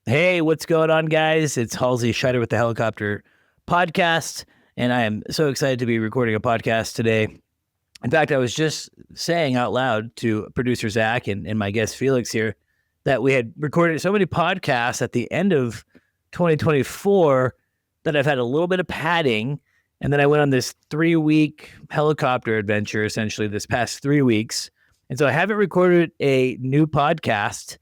Hey, what's going on, guys? It's Halsey Scheider with the Helicopter Podcast, and I am so excited to be recording a podcast today. In fact, I was just saying out loud to producer Zach and my guest Felix here that we had recorded so many podcasts at the end of 2024 that I've had a little bit of padding, and then I went on this 3-week helicopter adventure, essentially this past 3 weeks, and so I haven't recorded a new podcast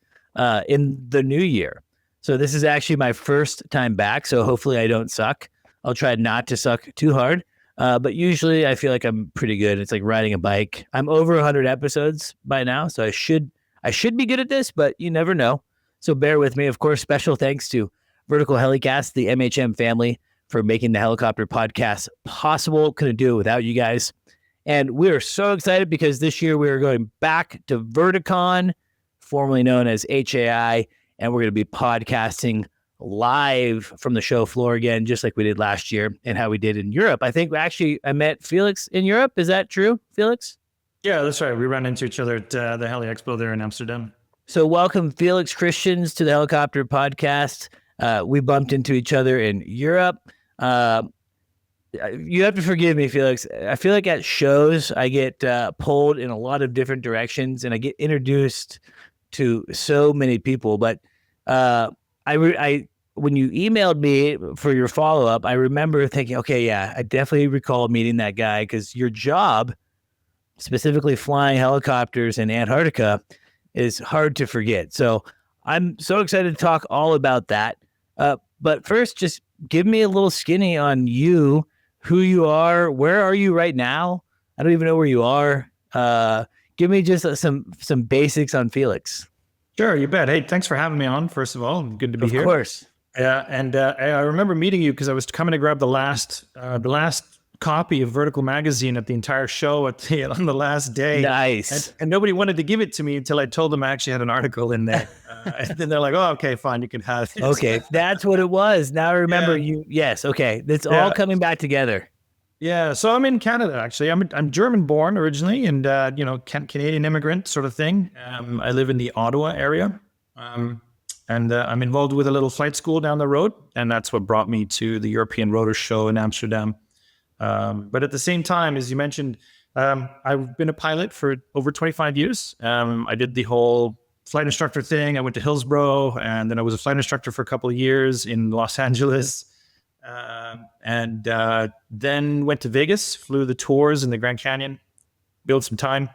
in the new year. So this is actually my first time back, so hopefully I don't suck. I'll try not to suck too hard, but usually I feel like I'm pretty good. It's like riding a bike. I'm over 100 episodes by now, so I should be good at this, but you never know. So bear with me. Of course, special thanks to Vertical HeliCASTS, the MHM family, for making the Helicopter Podcast possible. Couldn't do it without you guys. And we are so excited because this year we are going back to Verticon, formerly known as HAI, and we're going to be podcasting live from the show floor again, just like we did last year and how we did in Europe. I think I met Felix in Europe. Is that true, Felix? Yeah, that's right. We ran into each other at the Heli Expo there in Amsterdam. So welcome, Felix Christians, to the Helicopter Podcast. We bumped into each other in Europe. You have to forgive me, Felix. I feel like at shows, I get pulled in a lot of different directions, and I get introduced to so many people, but when you emailed me for your follow-up, I remember thinking, okay, yeah, I definitely recall meeting that guy because your job, specifically flying helicopters in Antarctica, is hard to forget. So I'm so excited to talk all about that. But first, just give me a little skinny on you, who you are, where are you right now? I don't even know where you are. Give me just some basics on Felix. Sure, you bet. Hey, thanks for having me on, first of all. Good to be here. Of course. Yeah, and I remember meeting you because I was coming to grab the last copy of Vertical magazine at the entire show on the last day. Nice. And nobody wanted to give it to me until I told them I actually had an article in there. And then they're like, "Oh, okay, fine, you can have it." Okay, that's what it was. Now I remember you. Yes, okay. It's all coming back together. Yeah, so I'm in Canada, actually. I'm German-born originally, and Canadian immigrant sort of thing. I live in the Ottawa area, and I'm involved with a little flight school down the road, and that's what brought me to the European Rotor Show in Amsterdam. But at the same time, as you mentioned, I've been a pilot for over 25 years. I did the whole flight instructor thing. I went to Hillsborough, and then I was a flight instructor for a couple of years in Los Angeles. And then went to Vegas, flew the tours in the Grand Canyon, built some time.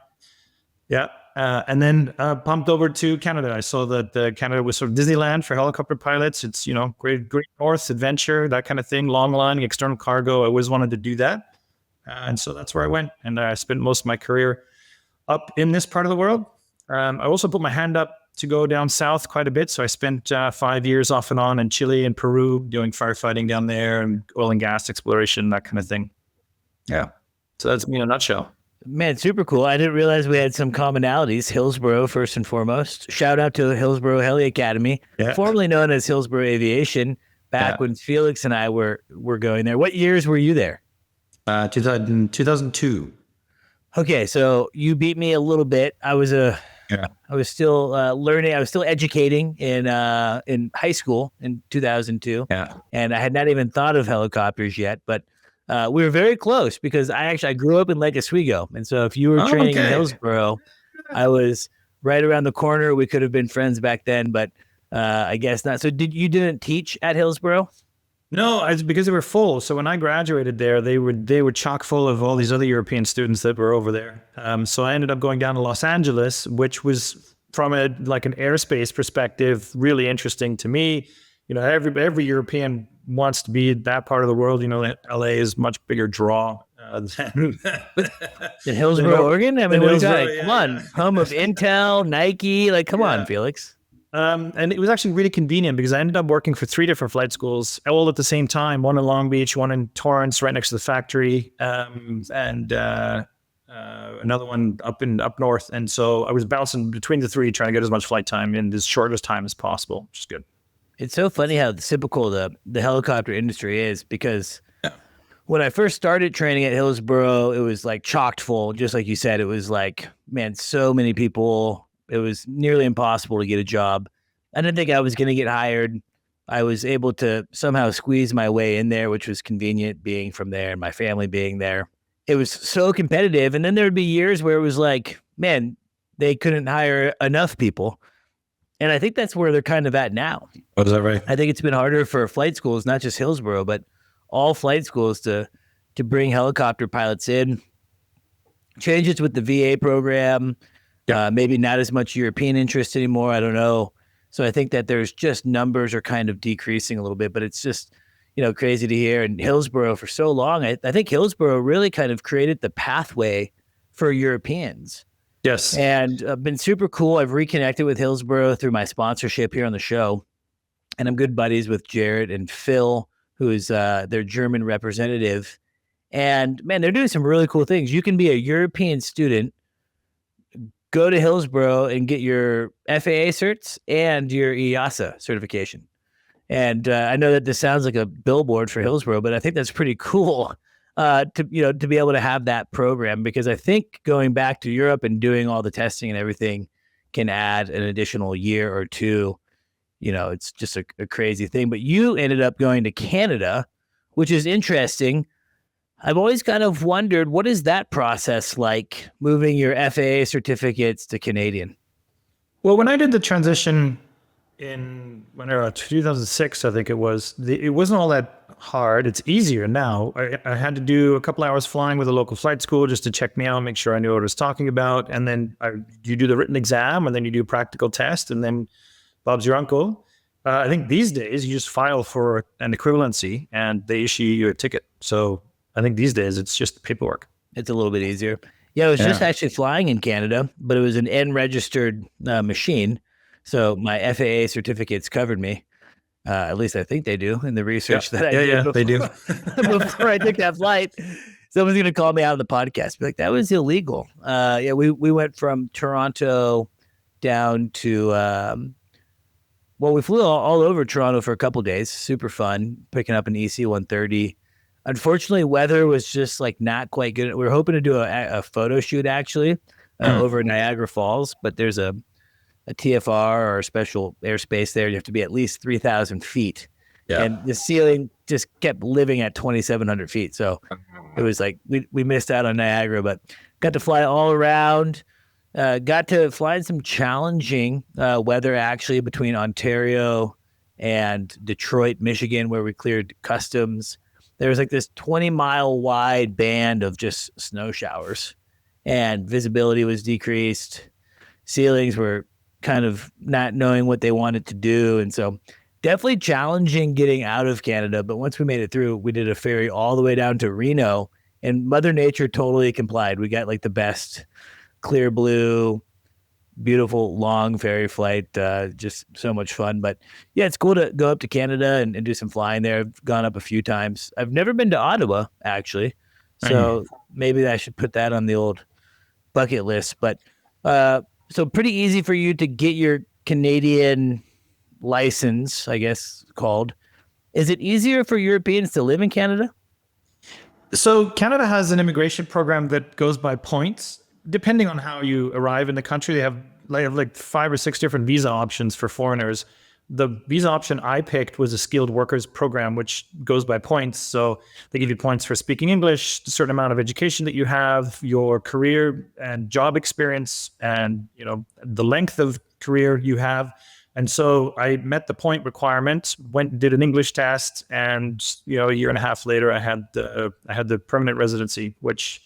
Yeah. And then pumped over to Canada. I saw that Canada was sort of Disneyland for helicopter pilots. It's, great North adventure, that kind of thing, long line, external cargo. I always wanted to do that. And so that's where I went. And I spent most of my career up in this part of the world. I also put my hand up to go down south quite a bit. So I spent 5 years off and on in Chile and Peru doing firefighting down there and oil and gas exploration, that kind of thing. Yeah. So that's me in a nutshell. Man, super cool. I didn't realize we had some commonalities. Hillsborough, first and foremost. Shout out to Hillsborough Heli Academy, formerly known as Hillsborough Aviation, back when Felix and I were going there. What years were you there? 2002. Okay, so you beat me a little bit. I was still learning. I was still educating in high school in 2002. Yeah. And I had not even thought of helicopters yet, but we were very close because I grew up in Lake Oswego. And so if you were training in Hillsborough, I was right around the corner. We could have been friends back then, but I guess not. So you didn't teach at Hillsborough? No, it's because they were full. So when I graduated there, they were chock full of all these other European students that were over there. So I ended up going down to Los Angeles, which was from an airspace perspective, really interesting to me. Every European wants to be that part of the world. LA is much bigger draw. than In Hillsboro, Oregon? I mean, what do you got? Hillsboro, Come on, home of Intel, Nike. Like, come on, Felix. And it was actually really convenient because I ended up working for 3 different flight schools all at the same time. One in Long Beach, one in Torrance, right next to the factory, and another one up north. And so I was bouncing between the 3, trying to get as much flight time in as short as time as possible, which is good. It's so funny how typical the helicopter industry is, because when I first started training at Hillsboro, it was like chocked full. Just like you said, it was like, man, so many people. It was nearly impossible to get a job. I didn't think I was going to get hired. I was able to somehow squeeze my way in there, which was convenient, being from there and my family being there. It was so competitive. And then there would be years where it was like, man, they couldn't hire enough people. And I think that's where they're kind of at now. Oh, is that right? I think it's been harder for flight schools, not just Hillsboro, but all flight schools to bring helicopter pilots in. Changes with the VA program, maybe not as much European interest anymore. I don't know. So I think that there's just numbers are kind of decreasing a little bit, but it's just, crazy to hear. And Hillsboro for so long, I think Hillsboro really kind of created the pathway for Europeans. Yes. And been super cool. I've reconnected with Hillsboro through my sponsorship here on the show. And I'm good buddies with Jared and Phil, who is their German representative. And man, they're doing some really cool things. You can be a European student, go to Hillsboro and get your FAA certs and your EASA certification. And I know that this sounds like a billboard for Hillsboro, but I think that's pretty cool to be able to have that program, because I think going back to Europe and doing all the testing and everything can add an additional year or 2. It's just a crazy thing. But you ended up going to Canada, which is interesting. I've always kind of wondered, what is that process like, moving your FAA certificates to Canadian? Well, when I did the transition in 2006, I think it was, it wasn't all that hard. It's easier now. I had to do a couple hours flying with a local flight school just to check me out, make sure I knew what I was talking about. And then you do the written exam, and then you do a practical test, and then Bob's your uncle. I think these days you just file for an equivalency and they issue you a ticket. So I think these days it's just paperwork. It's a little bit easier. Yeah, I was just actually flying in Canada, but it was an N-registered machine. So my FAA certificates covered me. At least I think they do in the research that I did. They do. Before I took that flight, someone's going to call me out on the podcast. Be like, that was illegal. We went from Toronto down to... we flew all over Toronto for a couple of days. Super fun, picking up an EC-130. Unfortunately, weather was just like not quite good. We were hoping to do a photo shoot actually over Niagara Falls, but there's a TFR or a special airspace there. You have to be at least 3,000 feet. Yeah. And the ceiling just kept living at 2,700 feet. So it was like we missed out on Niagara, but got to fly all around. Got to fly in some challenging weather actually between Ontario and Detroit, Michigan, where we cleared customs. There was like this 20-mile wide band of just snow showers, and visibility was decreased. Ceilings were kind of not knowing what they wanted to do. And so definitely challenging getting out of Canada. But once we made it through, we did a ferry all the way down to Reno, and Mother Nature totally complied. We got like the best clear blue, beautiful long ferry flight, just so much fun. But yeah, it's cool to go up to Canada and do some flying there. I've gone up a few times. I've never been to Ottawa actually, so maybe I should put that on the old bucket list. But so pretty easy for you to get your Canadian license, I guess called. Is it easier for Europeans to live in Canada? So Canada has an immigration program that goes by points. Depending on how you arrive in the country, they have like 5 or 6 different visa options for foreigners. The visa option I picked was a skilled workers program, which goes by points. So they give you points for speaking English, a certain amount of education that you have, your career and job experience, and the length of career you have. And so I met the point requirement, went and did an English test, and a year and a half later, I had the permanent residency, which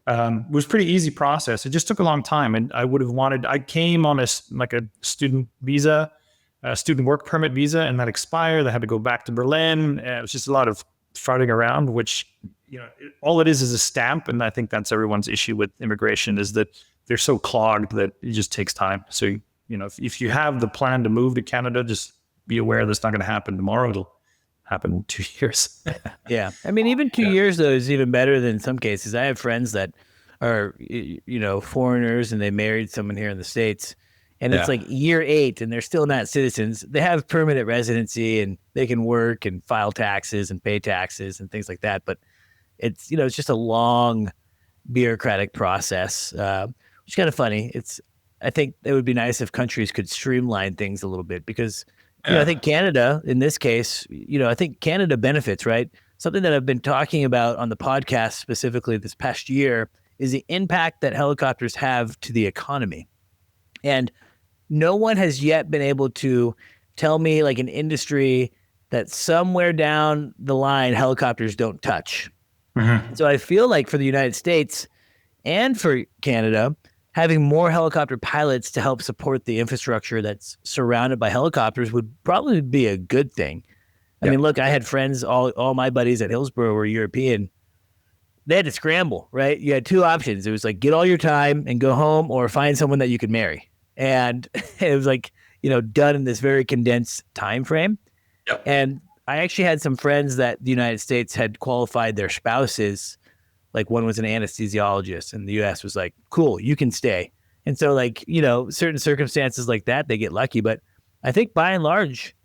was pretty easy process. It just took a long time, and I came on a student visa, a student work permit visa, and that expired. I had to go back to Berlin. It was just a lot of farting around, which, all it is a stamp. And I think that's everyone's issue with immigration, is that they're so clogged that it just takes time. So, if you have the plan to move to Canada, just be aware that's not going to happen tomorrow. It'll happen in 2 years. Yeah. I mean, even 2 years, though, is even better than some cases. I have friends that are, foreigners, and they married someone here in the States. And it's like year 8 and they're still not citizens. They have permanent residency and they can work and file taxes and pay taxes and things like that. But it's, it's just a long bureaucratic process, which is kind of funny. I think it would be nice if countries could streamline things a little bit, because, I think Canada, in this case, I think Canada benefits, right? Something that I've been talking about on the podcast specifically this past year is the impact that helicopters have to the economy. And no one has yet been able to tell me, like, an industry that somewhere down the line helicopters don't touch. Mm-hmm. So I feel like for the United States and for Canada, having more helicopter pilots to help support the infrastructure that's surrounded by helicopters would probably be a good thing. I mean, look, I had friends, all my buddies at Hillsborough were European. They had to scramble, right? You had 2 options. It was like, get all your time and go home, or find someone that you could marry. And it was like, done in this very condensed time frame. Yep. And I actually had some friends that the United States had qualified their spouses. Like, one was an anesthesiologist, and the U.S. was like, cool, you can stay. And so, like, certain circumstances like that, they get lucky. But I think by and large,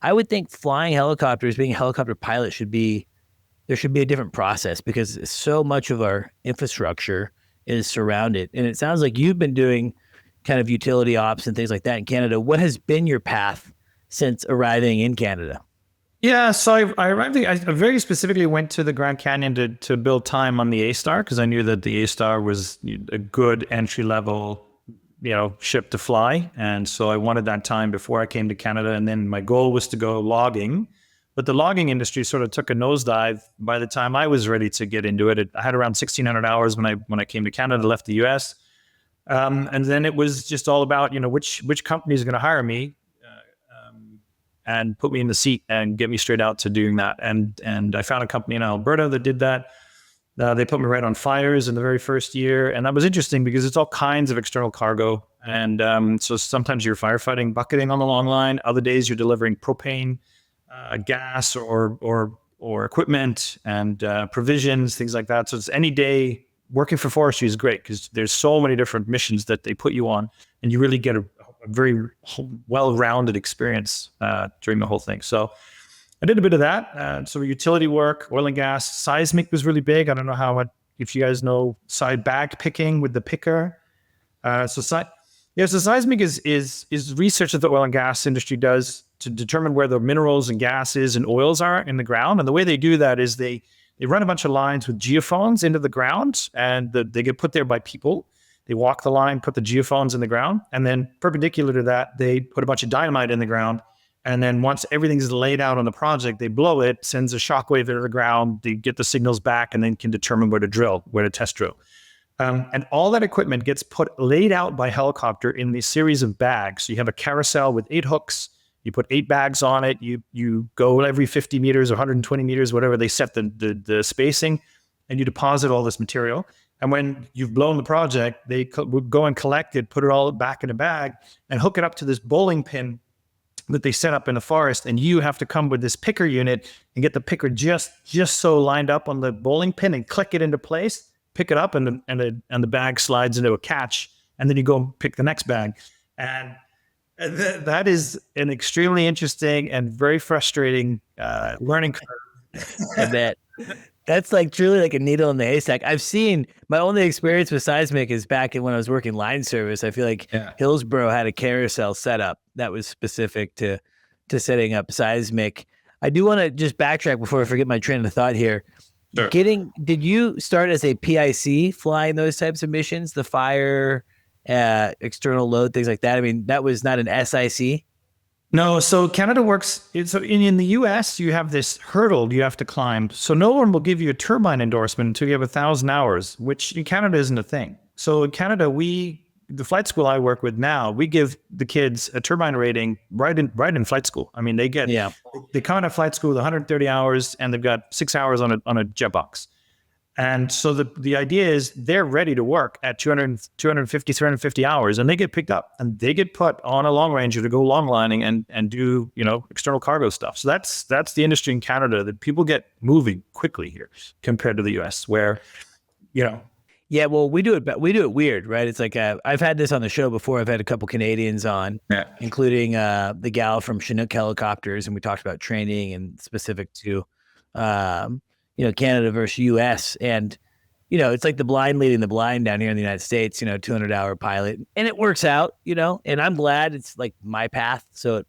I would think flying helicopters, being a helicopter pilot, there should be a different process, because so much of our infrastructure is surrounded. And it sounds like you've been doing kind of utility ops and things like that in Canada. What has been your path since arriving in Canada? Yeah, so I arrived. I very specifically went to the Grand Canyon to build time on the A-Star, because I knew that the A-Star was a good entry level, ship to fly, and so I wanted that time before I came to Canada. And then my goal was to go logging, but the logging industry sort of took a nosedive by the time I was ready to get into it. I had around 1,600 hours when I came to Canada, left the U.S. And then it was just all about, which company is going to hire me and put me in the seat and get me straight out to doing that. And I found a company in Alberta that did that. They put me right on fires in the very first year. And that was interesting because it's all kinds of external cargo. And so sometimes you're firefighting, bucketing on the long line. Other days you're delivering propane, gas or equipment and provisions, things like that. So it's any day. Working for forestry is great because there's so many different missions that they put you on, and you really get a very well-rounded experience during the whole thing. So I did a bit of that. So utility work, oil and gas, seismic was really big. I don't know if you guys know side bag picking with the picker. So seismic is research that the oil and gas industry does to determine where the minerals and gases and oils are in the ground. And the way they do that is they run a bunch of lines with geophones into the ground, and they get put there by people. They walk the line, put the geophones in the ground, and then perpendicular to that, they put a bunch of dynamite in the ground. And then once everything's laid out on the project, they blow it, sends a shockwave into the ground, they get the signals back, and then can determine where to test drill. And all that equipment gets laid out by helicopter in these series of bags. So you have a carousel with 8 hooks. You put 8 bags on it. You go every 50 meters or 120 meters, whatever they set the spacing, and you deposit all this material. And when you've blown the project, they would go and collect it, put it all back in a bag, and hook it up to this bowling pin that they set up in the forest. And you have to come with this picker unit and get the picker just so lined up on the bowling pin and click it into place, pick it up, and the bag slides into a catch, and then you go pick the next bag. And that is an extremely interesting and very frustrating learning curve. I bet. That's like truly like a needle in the haystack. I've seen, my only experience with seismic is back when I was working line service. I feel like Hillsborough had a carousel set up that was specific to setting up seismic. I do want to just backtrack before I forget my train of thought here. Sure. Did you start as a PIC flying those types of missions, the fire, external load, things like that? I mean, that was not an SIC? No, so Canada works, so in the US, you have this hurdle you have to climb. So no one will give you a turbine endorsement until you have 1,000 hours, which in Canada isn't a thing. So in Canada, we the flight school I work with now, we give the kids a turbine rating right in flight school. I mean, they come out of flight school with 130 hours, and they've got 6 hours on a jet box. And so the idea is they're ready to work at 250, 350 hours, and they get picked up and they get put on a long ranger to go long lining and do, external cargo stuff. So that's the industry in Canada, that people get moving quickly here compared to the US, where, Yeah, well, we do it weird, right? It's like I've had this on the show before. I've had a couple Canadians on, including the gal from Chinook Helicopters, and we talked about training and specific to Canada versus US. And, it's like the blind leading the blind down here in the United States, 200-hour pilot. And it works out, and I'm glad it's like my path. So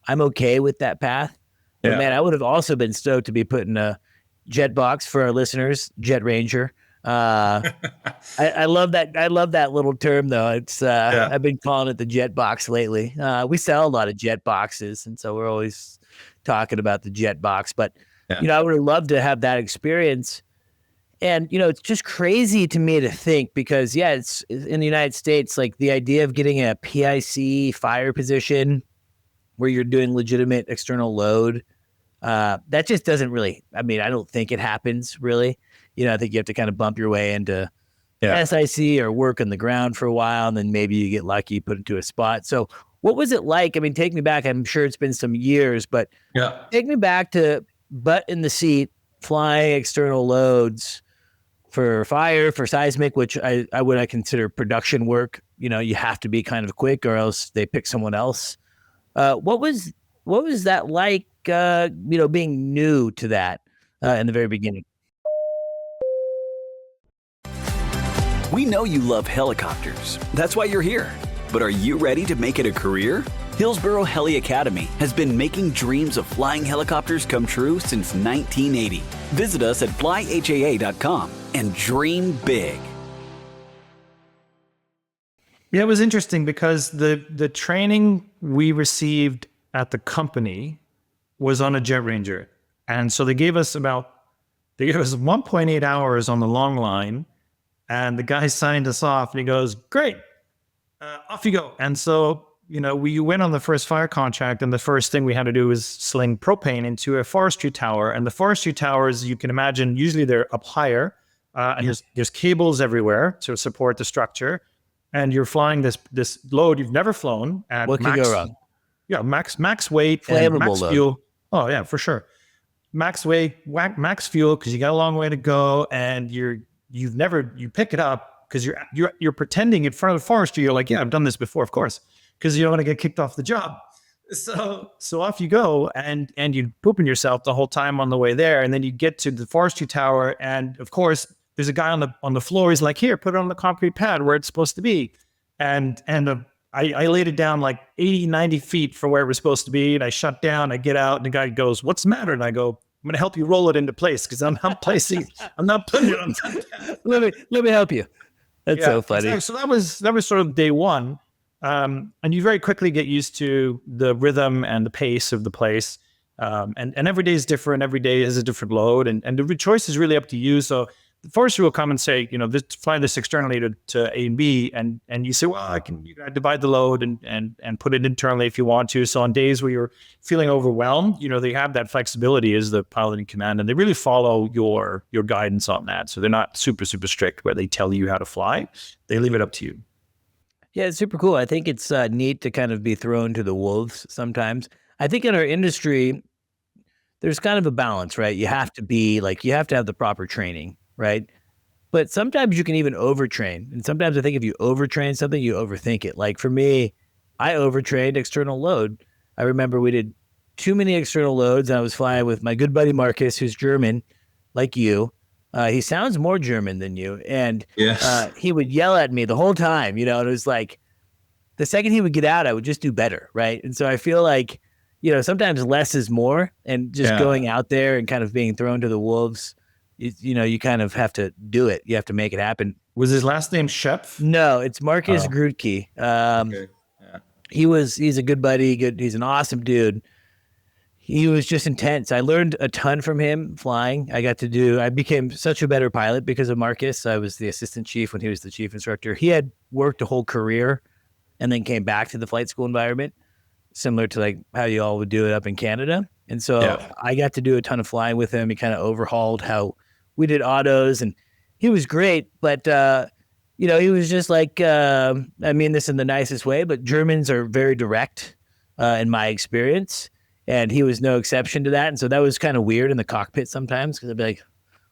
I'm okay with that path. Yeah. But man, I would have also been stoked to be put in a jet box for our listeners, Jet Ranger. I love that. I love that little term though. It's I've been calling it the jet box lately. We sell a lot of jet boxes, and so we're always talking about the jet box. But I would have loved to have that experience. And it's just crazy to me to think, because it's in the United States, like the idea of getting a PIC fire position where you're doing legitimate external load, that just doesn't really. I mean, I don't think it happens really. I think you have to kind of bump your way into SIC or work on the ground for a while, and then maybe you get lucky, put into a spot. So what was it like? I mean, take me back. I'm sure it's been some years, but take me back to butt in the seat, flying external loads for fire, for seismic, which I would consider production work. You have to be kind of quick or else they pick someone else. What was that like, being new to that in the very beginning? We know you love helicopters. That's why you're here. But are you ready to make it a career? Hillsboro Heli Academy has been making dreams of flying helicopters come true since 1980. Visit us at flyhaa.com and dream big. Yeah, it was interesting because the training we received at the company was on a Jet Ranger. And so they gave us 1.8 hours on the long line. And the guy signed us off and he goes, great, off you go. And so, we went on the first fire contract, and the first thing we had to do was sling propane into a forestry tower. And the forestry towers, you can imagine, usually they're up higher, and there's cables everywhere to support the structure. And you're flying this load you've never flown at what could go wrong? Yeah, max weight, flammable max load. Fuel. Oh yeah, for sure. Max weight, max fuel, because you got a long way to go, and you pick it up because you're pretending in front of the forestry. You're like, yeah, I've done this before, of course, because you don't want to get kicked off the job. So off you go, and you pooping yourself the whole time on the way there, and then you get to the forestry tower, and of course there's a guy on the floor. He's like, here, put it on the concrete pad where it's supposed to be, and I laid it down like 80, 90 feet from where it was supposed to be, and I shut down. I get out, and the guy goes, what's the matter? And I go, I'm going to help you roll it into place because I'm not putting it on. Let me help you. That's so funny. Exactly. So that was sort of day one. And you very quickly get used to the rhythm and the pace of the place. And every day is different. Every day is a different load. And the choice is really up to you. So the forester will come and say, fly this externally to A and B. And you say, well, you can divide the load and put it internally if you want to. So on days where you're feeling overwhelmed, they have that flexibility as the pilot in command, and they really follow your guidance on that. So they're not super, super strict where they tell you how to fly. They leave it up to you. Yeah, it's super cool. I think it's neat to kind of be thrown to the wolves sometimes. I think in our industry, there's kind of a balance, right? You have to have the proper training, right? But sometimes you can even overtrain. And sometimes I think if you overtrain something, you overthink it. Like for me, I overtrained external load. I remember we did too many external loads, and I was flying with my good buddy Marcus, who's German, like you. He sounds more German than you. And he would yell at me the whole time, and it was like the second he would get out, I would just do better, right? And so I feel like, sometimes less is more, and just going out there and kind of being thrown to the wolves, you kind of have to do it. You have to make it happen. Was his last name Shep? No, it's Marcus Grutke. Okay. Yeah. He's a good buddy. He's an awesome dude. he was just intense. I learned a ton from him flying. I became such a better pilot because of Marcus. I was the assistant chief when he was the chief instructor. He had worked a whole career and then came back to the flight school environment, similar to like how you all would do it up in Canada. And so I got to do a ton of flying with him. He kind of overhauled how we did autos, and he was great. But, he was just like, I mean this in the nicest way, but Germans are very direct in my experience. And he was no exception to that. And so that was kind of weird in the cockpit sometimes, because I'd be like,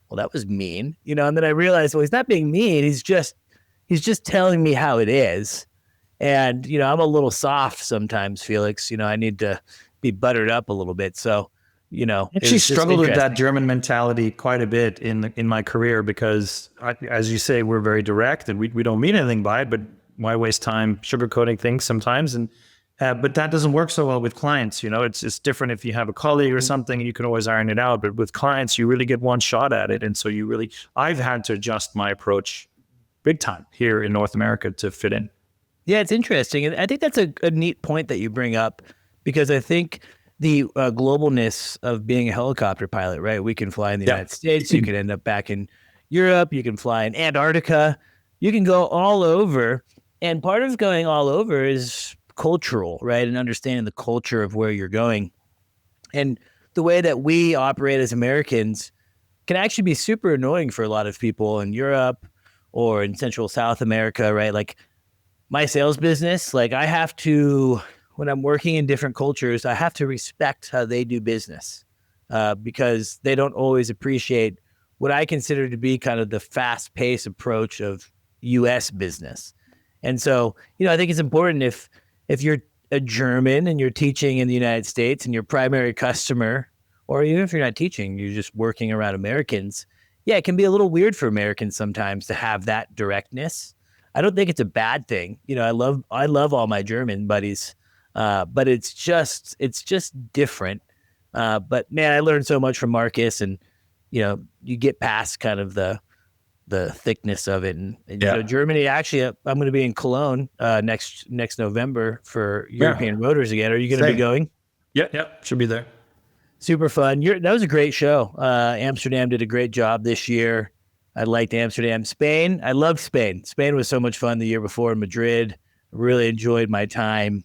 well, that was mean, and then I realized, well, he's not being mean. He's just telling me how it is. And, I'm a little soft sometimes, Felix. I need to be buttered up a little bit. So, I actually struggled with that German mentality quite a bit in my career, because as you say, we're very direct and we don't mean anything by it, but why waste time sugarcoating things sometimes? And but that doesn't work so well with clients. It's different if you have a colleague or something, you can always iron it out. But with clients, you really get one shot at it. And so I've had to adjust my approach big time here in North America to fit in. Yeah, it's interesting. And I think that's a neat point that you bring up, because I think the globalness of being a helicopter pilot, right? We can fly in the United States. You can end up back in Europe. You can fly in Antarctica. You can go all over. And part of going all over is cultural, right? And understanding the culture of where you're going. And the way that we operate as Americans can actually be super annoying for a lot of people in Europe or in Central South America, right? Like my sales business, like I have to, when I'm working in different cultures, I have to respect how they do business because they don't always appreciate what I consider to be kind of the fast-paced approach of U.S. business. And so, I think it's important if you're a German and you're teaching in the United States and your primary customer, or even if you're not teaching, you're just working around Americans, it can be a little weird for Americans sometimes to have that directness. I don't think it's a bad thing. I love all my German buddies, but it's just different. But man, I learned so much from Marcus, and you get past kind of the thickness of it, and Germany. Actually, I'm going to be in Cologne next November for European Rotors again. Are you going to be going? Yeah, should be there. Super fun. That was a great show. Amsterdam did a great job this year. I liked Amsterdam. Spain, I loved Spain. Spain was so much fun the year before in Madrid. Really enjoyed my time.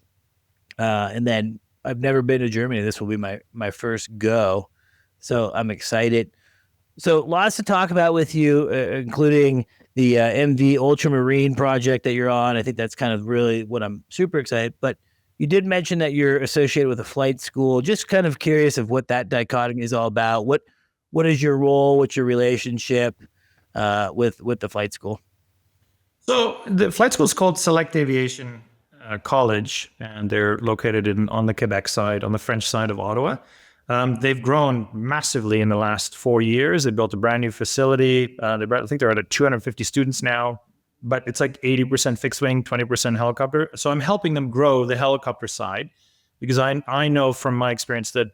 And then I've never been to Germany. This will be my first go. So I'm excited. So lots to talk about with you, including the MV Ultramarine project that you're on. I think that's kind of really what I'm super excited. But you did mention that you're associated with a flight school. Just kind of curious of what that dichotomy is all about. What is your role? What's your relationship with the flight school? So the flight school is called Select Aviation College, and they're located on the Quebec side, on the French side of Ottawa. They've grown massively in the last 4 years. They built a brand new facility. I think they're at 250 students now, but it's like 80% fixed wing, 20% helicopter. So I'm helping them grow the helicopter side, because I know from my experience that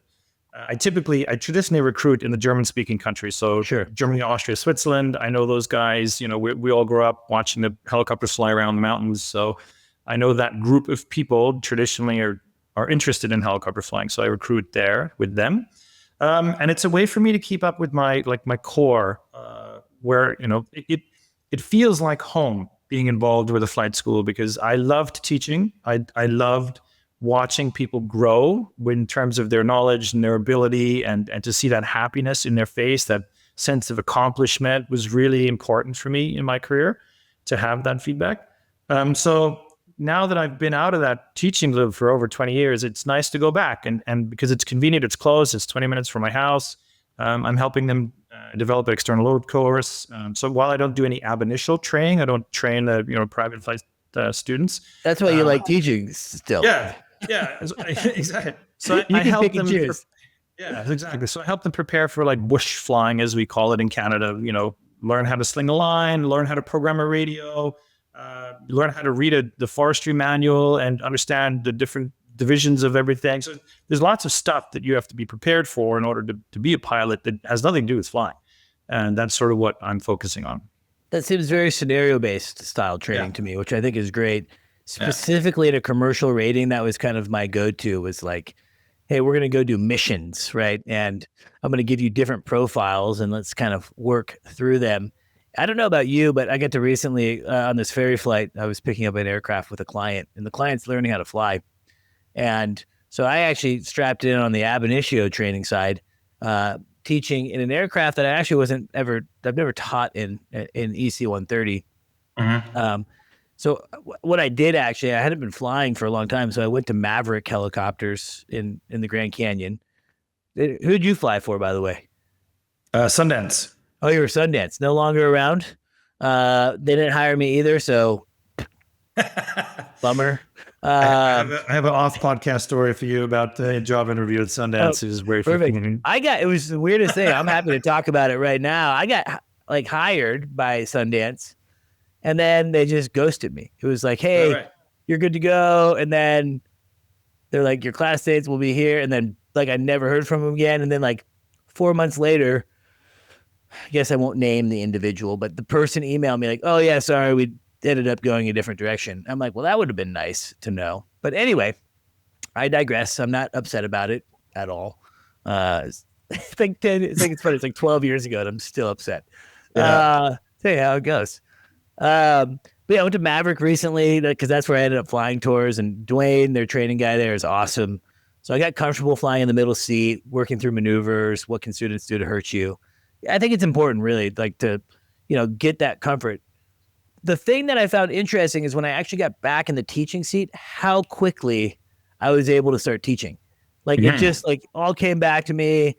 I traditionally recruit in the German-speaking countries. So sure. Germany, Austria, Switzerland. I know those guys. We all grew up watching the helicopters fly around the mountains. So I know that group of people traditionally are interested in helicopter flying. So I recruit there with them. And it's a way for me to keep up with my core, where, it feels like home being involved with a flight school, because I loved teaching. I loved watching people grow in terms of their knowledge and their ability, and to see that happiness in their face, that sense of accomplishment was really important for me in my career, to have that feedback. So now that I've been out of that teaching loop for over 20 years, it's nice to go back, and because it's convenient, it's close, it's 20 minutes from my house. I'm helping them develop an external load course. So while I don't do any ab initio training, I don't train the private flight students. That's why you like teaching still. Yeah, exactly. So I help them. Exactly. So I help them prepare for like bush flying, as we call it in Canada. Learn how to sling a line, learn how to program a radio, learn how to read the forestry manual, and understand the different divisions of everything. So there's lots of stuff that you have to be prepared for in order to be a pilot that has nothing to do with flying. And that's sort of what I'm focusing on. That seems very scenario-based style training to me, which I think is great. Specifically at a commercial rating, that was kind of my go-to, was like, hey, we're going to go do missions, right? And I'm going to give you different profiles and let's kind of work through them. I don't know about you, but I got to recently on this ferry flight, I was picking up an aircraft with a client, and the client's learning how to fly. And so I actually strapped in on the ab initio training side, teaching in an aircraft that I actually I've never taught in EC 130. So what I did actually, I hadn't been flying for a long time. So I went to Maverick helicopters in the Grand Canyon. Who'd you fly for, by the way? Sundance. Oh, you were Sundance. No longer around. They didn't hire me either. So bummer. I have an off podcast story for you about a job interview at Sundance. It was very perfect. freaking... It was the weirdest thing. I'm happy to talk about it right now. I got like hired by Sundance, and then they just ghosted me. It was like, hey, you're good to go. And then they're like, your class dates will be here. And then like, I never heard from them again. And then like 4 months later, I guess I won't name the individual, but the person emailed me like, oh yeah, sorry, we ended up going a different direction. I'm like, well, that would have been nice to know. But anyway, I digress. I'm not upset about it at all. It's like it's funny. It's like 12 years ago and I'm still upset. Tell you how it goes. But yeah, I went to Maverick recently because that's where I ended up flying tours, and Dwayne, their training guy there, is awesome. So I got comfortable flying in the middle seat, working through maneuvers. What can students do to hurt you? I think it's important really like to, get that comfort. The thing that I found interesting is when I actually got back in the teaching seat, how quickly I was able to start teaching. Like it just like all came back to me.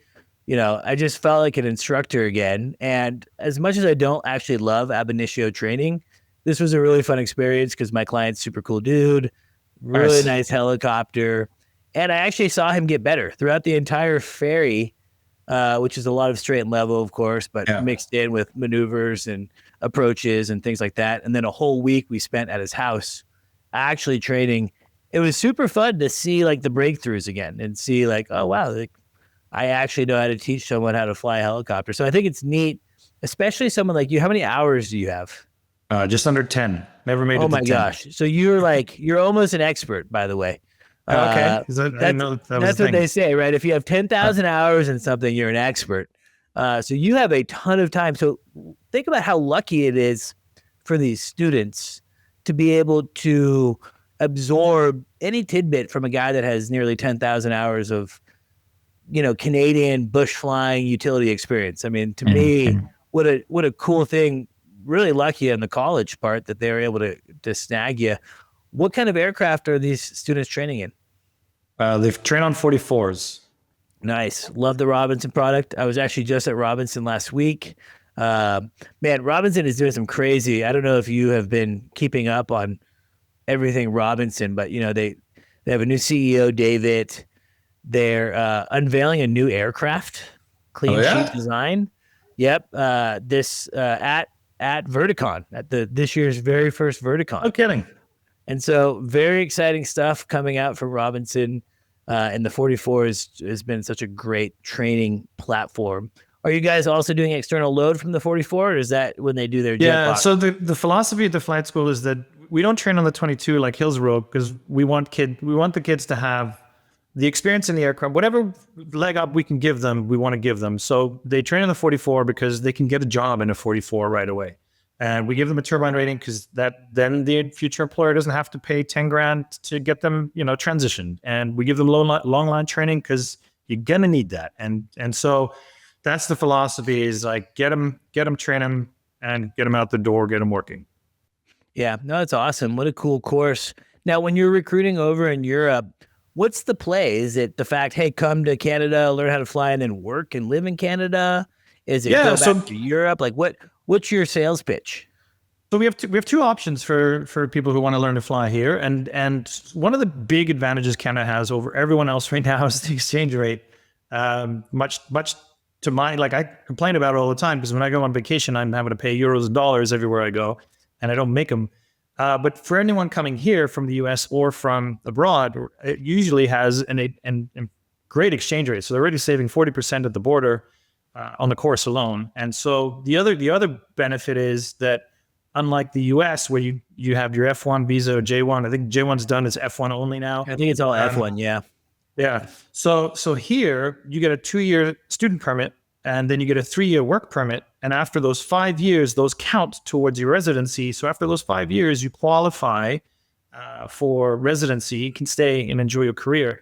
I just felt like an instructor again. And as much as I don't actually love ab initio training, this was a really fun experience because my client's super cool dude, really nice helicopter. And I actually saw him get better throughout the entire ferry, which is a lot of straight and level, of course, but mixed in with maneuvers and approaches and things like that. And then a whole week we spent at his house actually training. It was super fun to see like the breakthroughs again and see like, oh, wow, like, I actually know how to teach someone how to fly a helicopter. So I think it's neat, especially someone like you. How many hours do you have? Just under 10. Never made it to 10. Oh my gosh. So you're almost an expert, by the way. Okay. That's what they say, right? If you have 10,000 hours in something, you're an expert. So you have a ton of time. So think about how lucky it is for these students to be able to absorb any tidbit from a guy that has nearly 10,000 hours of, Canadian bush flying utility experience. I mean, to me, what a cool thing. Really lucky on the college part that they were able to snag you. What kind of aircraft are these students training in? They've trained on 44s. Nice. Love the Robinson product. I was actually just at Robinson last week. Man, Robinson is doing some crazy. I don't know if you have been keeping up on everything Robinson, but they have a new CEO, David. They're unveiling a new aircraft, clean sheet design. Yep. This at Verticon, at this year's very first Verticon. No kidding. And so very exciting stuff coming out from Robinson. And the 44 has been such a great training platform. Are you guys also doing external load from the 44, or is that when they do their jet box? So the philosophy at the flight school is that we don't train on the 22 like Hillsborough because we want the kids to have the experience in the aircraft. Whatever leg up we can give them, we want to give them. So they train on the 44 because they can get a job in a 44 right away. And we give them a turbine rating because then the future employer doesn't have to pay 10 grand to get them, transitioned. And we give them long line training because you're gonna need that. And so that's the philosophy is like get them, train them, and get them out the door, get them working. Yeah, no, it's awesome. What a cool course. Now, when you're recruiting over in Europe, what's the play? Is it the fact, hey, come to Canada, learn how to fly, and then work and live in Canada? Is it go back to Europe? Like, what's your sales pitch? So we have two options for people who want to learn to fly here, and one of the big advantages Canada has over everyone else right now is the exchange rate. Much to my I complain about it all the time because when I go on vacation, I'm having to pay euros and dollars everywhere I go, and I don't make them. But for anyone coming here from the U.S. or from abroad, it usually has a great exchange rate. So they're already saving 40% at the border on the course alone. And so the other benefit is that unlike the U.S. where you have your F1 visa or J1, I think J1's done as F1 only now. I think it's all F1, yeah. Yeah. So here you get a 2-year student permit, and then you get a 3-year work permit. And after those 5 years, those count towards your residency. So after those 5 years, you qualify for residency. You can stay and enjoy your career.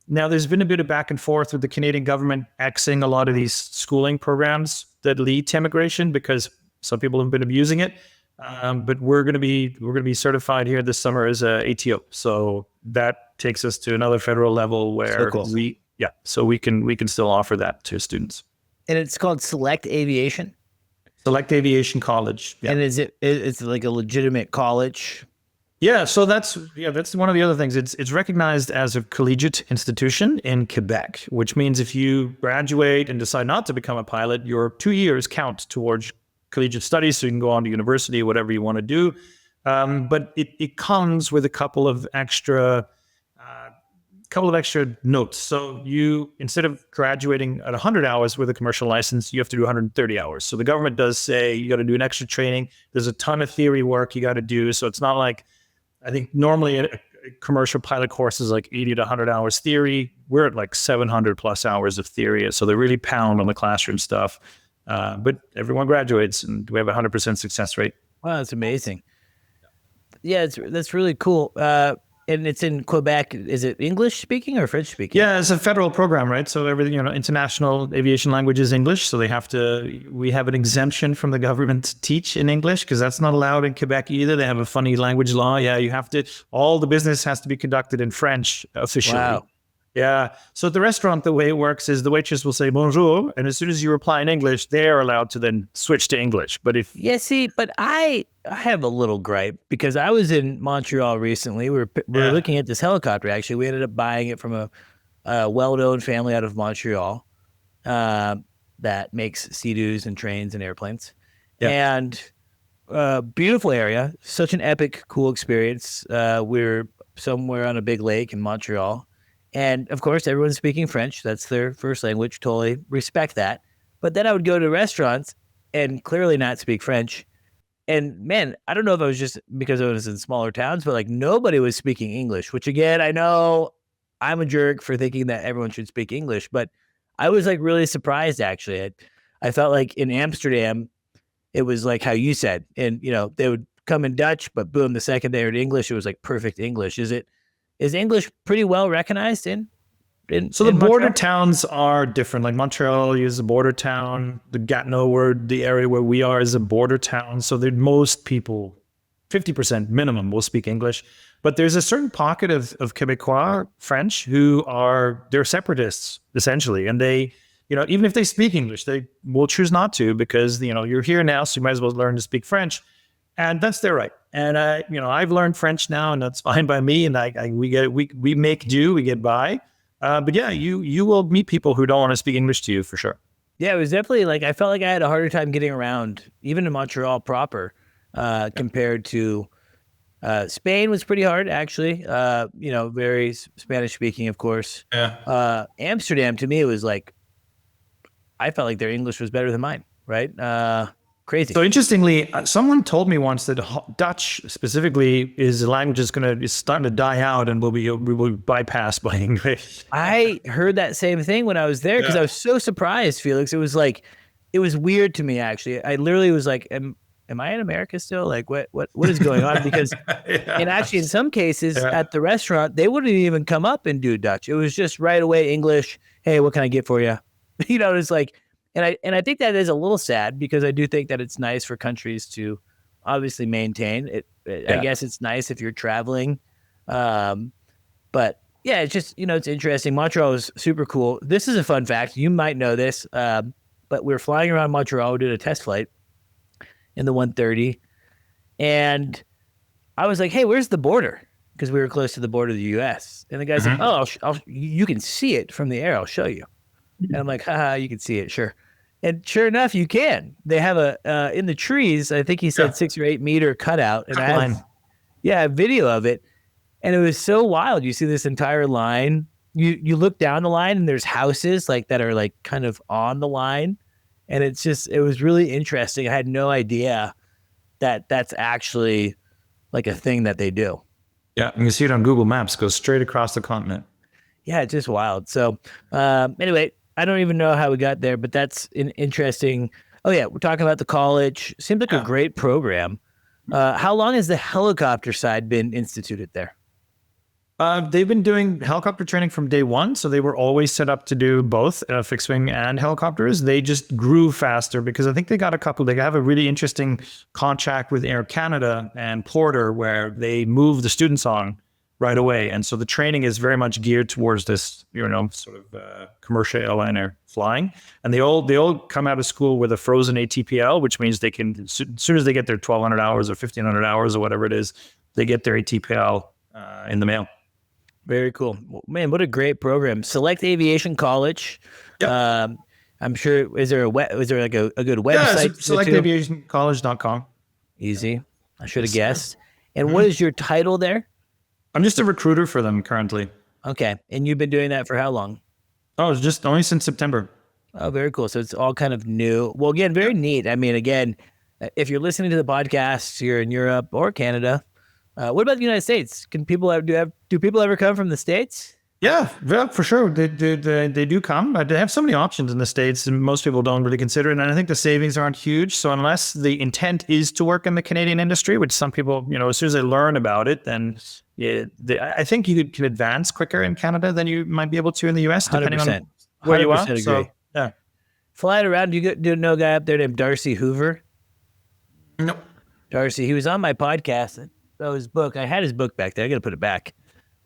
Now, there's been a bit of back and forth with the Canadian government Xing a lot of these schooling programs that lead to immigration because some people have been abusing it. But we're going to be certified here this summer as a ATO. So that takes us to another federal level where so we can still offer that to students. And it's called Select Aviation. Select Aviation College. Yeah. And it's like a legitimate college? Yeah, so that's one of the other things. It's recognized as a collegiate institution in Quebec, which means if you graduate and decide not to become a pilot, your 2 years count towards collegiate studies, so you can go on to university, whatever you want to do. But it comes with a couple of extra notes. So you, instead of graduating at 100 hours with a commercial license, you have to do 130 hours. So the government does say you got to do an extra training. There's a ton of theory work you got to do. So it's not like, I think normally a commercial pilot course is like 80 to 100 hours theory. We're at like 700 plus hours of theory. So they really pound on the classroom stuff. But everyone graduates and we have a 100% success rate. Wow, that's amazing. Yeah, that's really cool. And it's in Quebec. Is it English speaking or French speaking? Yeah, it's a federal program, right? So everything, international aviation language is English. So we have an exemption from the government to teach in English because that's not allowed in Quebec either. They have a funny language law. Yeah, all the business has to be conducted in French officially. Wow. Yeah. So at the restaurant, the way it works is the waitress will say bonjour, and as soon as you reply in English, they're allowed to then switch to English. But but I have a little gripe because I was in Montreal recently. We were looking at this helicopter. Actually, we ended up buying it from a well-known family out of Montreal that makes Sea-Doos and trains and airplanes. Yeah. And beautiful area, such an epic, cool experience. We're somewhere on a big lake in Montreal. And of course, everyone's speaking French. That's their first language. Totally respect that. But then I would go to restaurants and clearly not speak French. And man, I don't know if it was just because I was in smaller towns, but like nobody was speaking English, which again, I know I'm a jerk for thinking that everyone should speak English, but I was like really surprised actually. I felt like in Amsterdam, it was like how you said, and they would come in Dutch, but boom, the second they heard English, it was like perfect English. Is English pretty well recognized in the border towns are different. Like Montreal is a border town. The Gatineau, the area where we are, is a border town. So most people, 50% minimum, will speak English. But there's a certain pocket of Quebecois French they're separatists, essentially. And they, even if they speak English, they will choose not to because, you're here now, so you might as well learn to speak French. And that's their right. And I've learned French now, and that's fine by me. And we make do, we get by. But yeah, you will meet people who don't want to speak English to you for sure. Yeah, it was definitely like I felt like I had a harder time getting around, even in Montreal proper, compared to Spain was pretty hard actually. Very Spanish speaking, of course. Yeah. Amsterdam to me, it was like I felt like their English was better than mine. Right. Crazy. So interestingly, someone told me once that Dutch specifically is a language is starting to die out and will be bypassed by English. I heard that same thing when I was there because I was so surprised, Felix. It was weird to me actually. I literally was like, am I in America still? Like what is going on? Because and actually in some cases at the restaurant, they wouldn't even come up and do Dutch. It was just right away English. Hey, what can I get for you? It's like. And I think that is a little sad because I do think that it's nice for countries to obviously maintain it. I guess it's nice if you're traveling. But yeah, it's just, it's interesting. Montreal is super cool. This is a fun fact. You might know this, but we were flying around Montreal. We did a test flight in the 130. And I was like, hey, where's the border? Because we were close to the border of the U.S. And the guy's like, oh, you can see it from the air. I'll show you. And I'm like, haha, you can see it. Sure. And sure enough, you can. They have in the trees, I think he said 6 or 8 meter cutout. And I have a video of it. And it was so wild. You see this entire line. You look down the line and there's houses like that are like kind of on the line. And it was really interesting. I had no idea that that's actually like a thing that they do. Yeah, you can see it on Google Maps. Goes straight across the continent. Yeah, it's just wild. So anyway, I don't even know how we got there, but that's an interesting. Oh yeah, we're talking about the college. Seems like a great program. How long has the helicopter side been instituted there? They've been doing helicopter training from day one, so they were always set up to do both fixed wing and helicopters. They just grew faster because I think they got a couple. They have a really interesting contract with Air Canada and Porter where they move the students on right away, and so the training is very much geared towards this, sort of commercial airliner flying. And they all come out of school with a frozen ATPL, which means they can, as soon as they get their 1,200 hours or 1,500 hours or whatever it is, they get their ATPL in the mail. Very cool. Well, man, what a great program. Select Aviation College. Yep. I'm sure, is there like a good website? Yeah, selectaviationcollege.com. Easy. I should have guessed. And what is your title there? I'm just a recruiter for them currently. Okay. And you've been doing that for how long? Oh, it's just only since September. Oh, very cool. So it's all kind of new. Well, again, very neat. I mean, again, if you're listening to the podcast, you're in Europe or Canada. What about the United States? Can people do people ever come from the States? Yeah, for sure. They do come. But they have so many options in the States, and most people don't really consider it. And I think the savings aren't huge. So unless the intent is to work in the Canadian industry, which some people, as soon as they learn about it, then I think you can advance quicker in Canada than you might be able to in the US, depending 100%. on where you are. Agree. So, yeah. Flying around, do you know a guy up there named Darcy Hoover? Nope. Darcy, he was on my podcast. Oh, his book. I had his book back there. I got to put it back.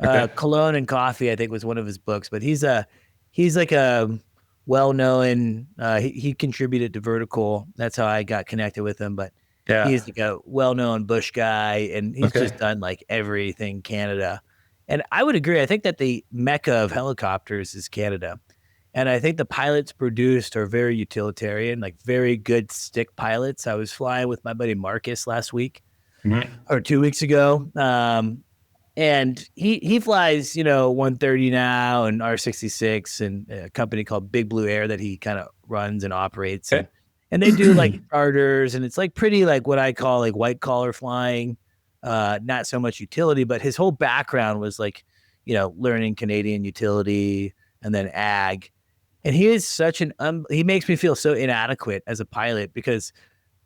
Okay. Cologne and Coffee, I think, was one of his books. But he's like a well-known. He contributed to Vertical. That's how I got connected with him. But he's like a well-known bush guy, and he's just done like everything Canada. And I would agree. I think that the mecca of helicopters is Canada, and I think the pilots produced are very utilitarian, like very good stick pilots. I was flying with my buddy Marcus last week. Mm-hmm. Or 2 weeks ago. And he flies, 130 now and R66 and a company called Big Blue Air that he kind of runs and operates. Okay. And they do like charters, and it's like pretty like what I call like white collar flying, not so much utility, but his whole background was like, learning Canadian utility and then ag. And he is such he makes me feel so inadequate as a pilot because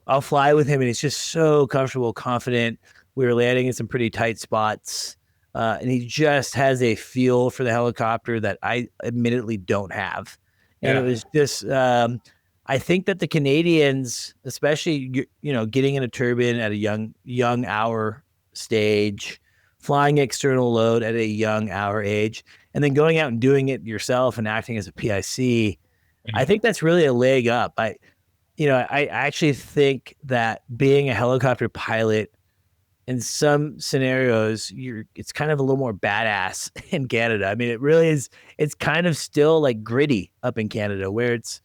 I'll fly with him and he's just so comfortable, confident. We were landing in some pretty tight spots. And he just has a feel for the helicopter that I admittedly don't have. And it was just, I think that the Canadians, especially, getting in a turbine at a young hour stage, flying external load at a young hour age, and then going out and doing it yourself and acting as a PIC, I think that's really a leg up. I actually think that being a helicopter pilot in some scenarios, it's kind of a little more badass in Canada. I mean, it really is. It's kind of still like gritty up in Canada, where it's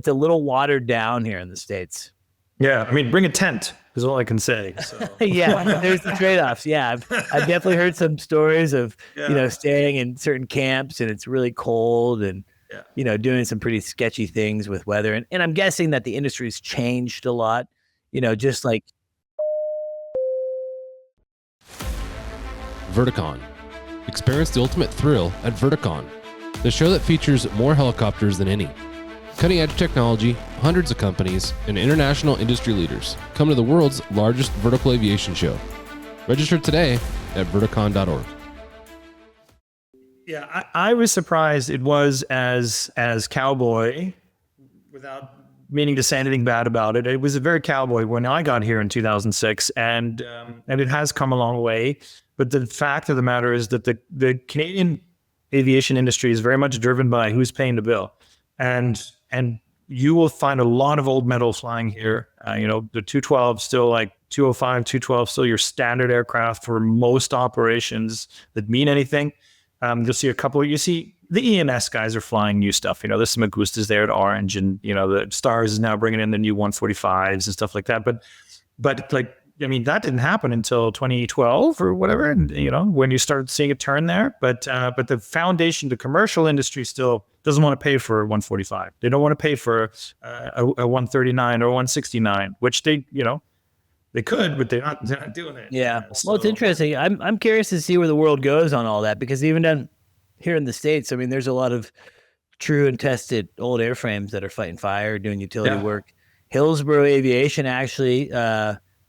a little watered down here in the States. Yeah, I mean, bring a tent is all I can say. So. Yeah, there's the trade-offs. Yeah, I've definitely heard some stories of staying in certain camps and it's really cold and doing some pretty sketchy things with weather. And I'm guessing that the industry's changed a lot, just like. Verticon. Experience the ultimate thrill at Verticon, the show that features more helicopters than any. Cutting-edge technology, hundreds of companies, and international industry leaders come to the world's largest vertical aviation show. Register today at verticon.org. Yeah, I was surprised it was as cowboy, without meaning to say anything bad about it. It was a very cowboy when I got here in 2006, and it has come a long way. But the fact of the matter is that the Canadian aviation industry is very much driven by who's paying the bill, and you will find a lot of old metal flying here. The 212 still like 205, 212 still your standard aircraft for most operations that mean anything. You'll see a couple. You see the ENS guys are flying new stuff. The Smagustas there at Orange, and the Stars is now bringing in the new 145s and stuff like that. But like, I mean, that didn't happen until 2012 or whatever. And when you started seeing a turn there. But the foundation, the commercial industry still doesn't want to pay for a 145. They don't want to pay for a 139 or 169, which they could, but they're not doing it. Yeah. So. Well, it's interesting. I'm curious to see where the world goes on all that, because even then, here in the States, I mean, there's a lot of true and tested old airframes that are fighting fire, doing utility work. Hillsborough Aviation, actually,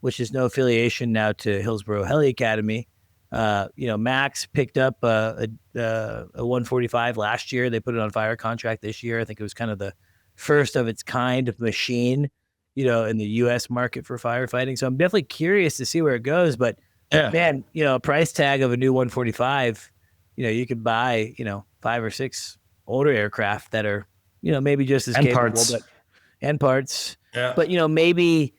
which is no affiliation now to Hillsborough Heli Academy. Max picked up a 145 last year. They put it on fire contract this year. I think it was kind of the first of its kind of machine, in the U.S. market for firefighting. So I'm definitely curious to see where it goes. But man, a price tag of a new 145, you could buy, 5 or 6 older aircraft that are, maybe just as capable, and parts. Yeah. But, maybe,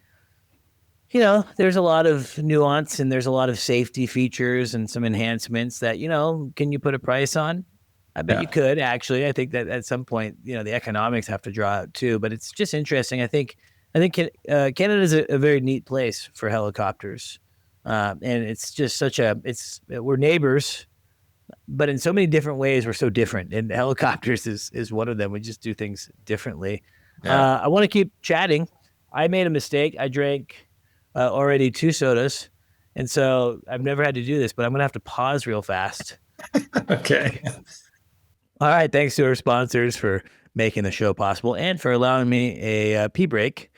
there's a lot of nuance and there's a lot of safety features and some enhancements that, can you put a price on? I bet you could, actually. I think that at some point, the economics have to draw out too. But it's just interesting. I think Canada is a very neat place for helicopters. And it's just we're neighbors, but in so many different ways, we're so different. And helicopters is one of them. We just do things differently. Yeah. I want to keep chatting. I made a mistake. I drank already 2 sodas. And so I've never had to do this, but I'm going to have to pause real fast. Okay. All right. Thanks to our sponsors for making the show possible and for allowing me a pee break.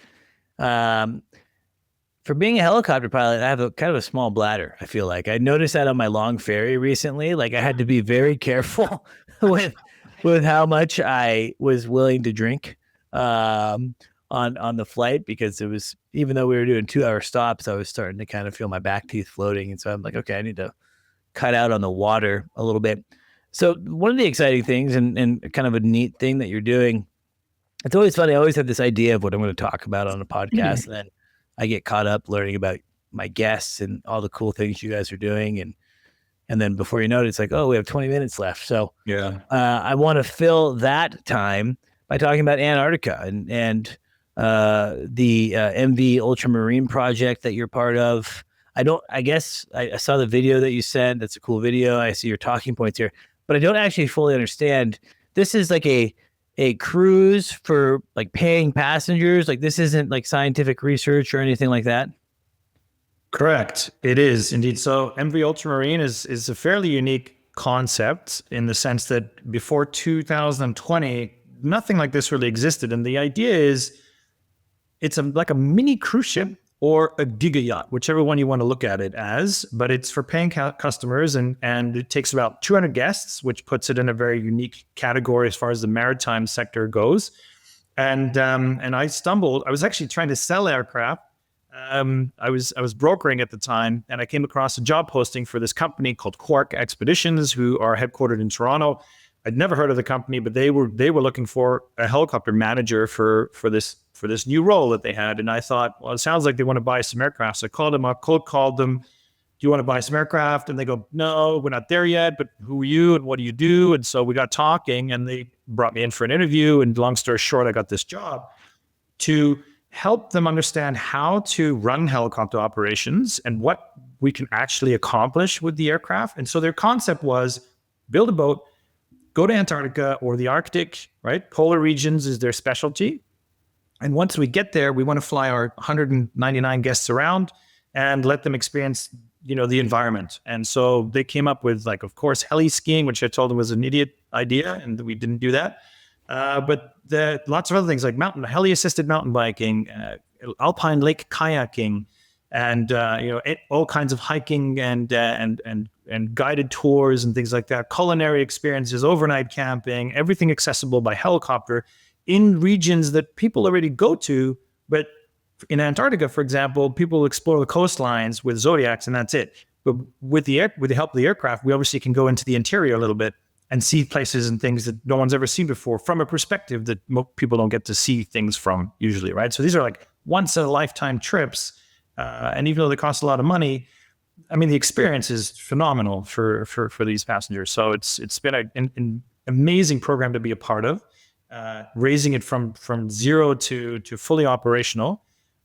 For being a helicopter pilot, I have a kind of a small bladder, I feel like. I noticed that on my long ferry recently. Like, I had to be very careful with how much I was willing to drink on the flight, because it was, even though we were doing 2-hour stops, I was starting to kind of feel my back teeth floating. And so I'm like, okay, I need to cut out on the water a little bit. So one of the exciting things and kind of a neat thing that you're doing, it's always funny. I always have this idea of what I'm going to talk about on a podcast, and then I get caught up learning about my guests and all the cool things you guys are doing. And then before you know it, it's like, oh, we have 20 minutes left. So I want to fill that time by talking about Antarctica and the MV Ultramarine project that you're part of. I guess I saw the video that you sent. That's a cool video. I see your talking points here, but I don't actually fully understand. This is like a cruise for like paying passengers. Like, this isn't like scientific research or anything like that. Correct. It is indeed. So MV Ultramarine is a fairly unique concept in the sense that before 2020, nothing like this really existed. And the idea is it's like a mini cruise ship or a giga yacht, whichever one you want to look at it as, but it's for paying customers, and it takes about 200 guests, which puts it in a very unique category as far as the maritime sector goes. And I was actually trying to sell aircraft. I was brokering at the time, and I came across a job posting for this company called Quark Expeditions, who are headquartered in Toronto. I'd never heard of the company, but they were looking for a helicopter manager for this new role that they had. And I thought, well, it sounds like they want to buy some aircraft. So I called them up, cold called them. Do you want to buy some aircraft? And they go, no, we're not there yet, but who are you and what do you do? And so we got talking, and they brought me in for an interview. And long story short, I got this job to help them understand how to run helicopter operations and what we can actually accomplish with the aircraft. And so their concept was build a boat, go to Antarctica or the Arctic, right? Polar regions is their specialty. And once we get there, we want to fly our 199 guests around and let them experience, the environment. And so they came up with, like, of course, heli skiing, which I told them was an idiot idea, and we didn't do that. But lots of other things like heli-assisted mountain biking, alpine lake kayaking, and all kinds of hiking and guided tours and things like that. Culinary experiences, overnight camping, everything accessible by helicopter in regions that people already go to. But in Antarctica, for example, people explore the coastlines with Zodiacs, and that's it. But with the help of the aircraft, we obviously can go into the interior a little bit and see places and things that no one's ever seen before from a perspective that people don't get to see things from usually, right? So these are like once in a lifetime trips. And even though they cost a lot of money, I mean, the experience is phenomenal for these passengers. So it's been an amazing program to be a part of, raising it from zero to fully operational.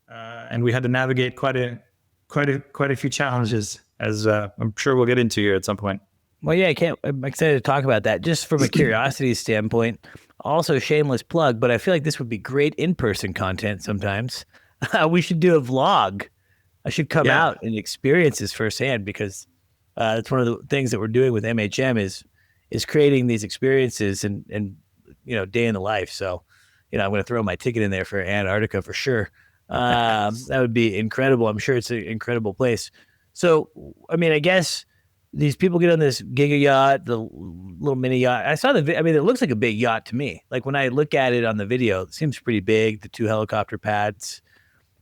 And we had to navigate quite a few challenges, as I'm sure we'll get into here at some point. Well, yeah, I'm excited to talk about that just from a curiosity standpoint. Also, shameless plug, but I feel like this would be great in-person content sometimes. We should do a vlog. I should come out and experience this firsthand, because that's one of the things that we're doing with MHM is is creating these experiences and day in the life. So, I'm going to throw my ticket in there for Antarctica for sure. That would be incredible. I'm sure it's an incredible place. So, I mean, I guess these people get on this giga yacht, the little mini yacht. I saw it looks like a big yacht to me. Like when I look at it on the video, it seems pretty big, the 2 helicopter pads.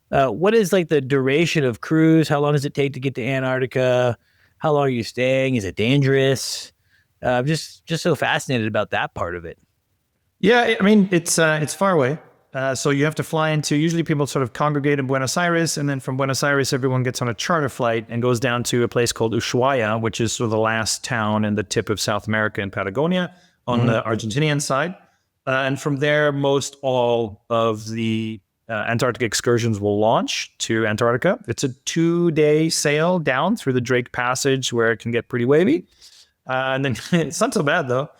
What is like the duration of cruise? How long does it take to get to Antarctica? How long are you staying? Is it dangerous? I'm just so fascinated about that part of it. Yeah, I mean, it's far away. So you have to fly into, usually people sort of congregate in Buenos Aires, and then from Buenos Aires, everyone gets on a charter flight and goes down to a place called Ushuaia, which is sort of the last town in the tip of South America in Patagonia on the Argentinian side. And from there, most all of the Antarctic excursions will launch to Antarctica. It's a 2-day sail down through the Drake Passage where it can get pretty wavy. And then it's not so bad though.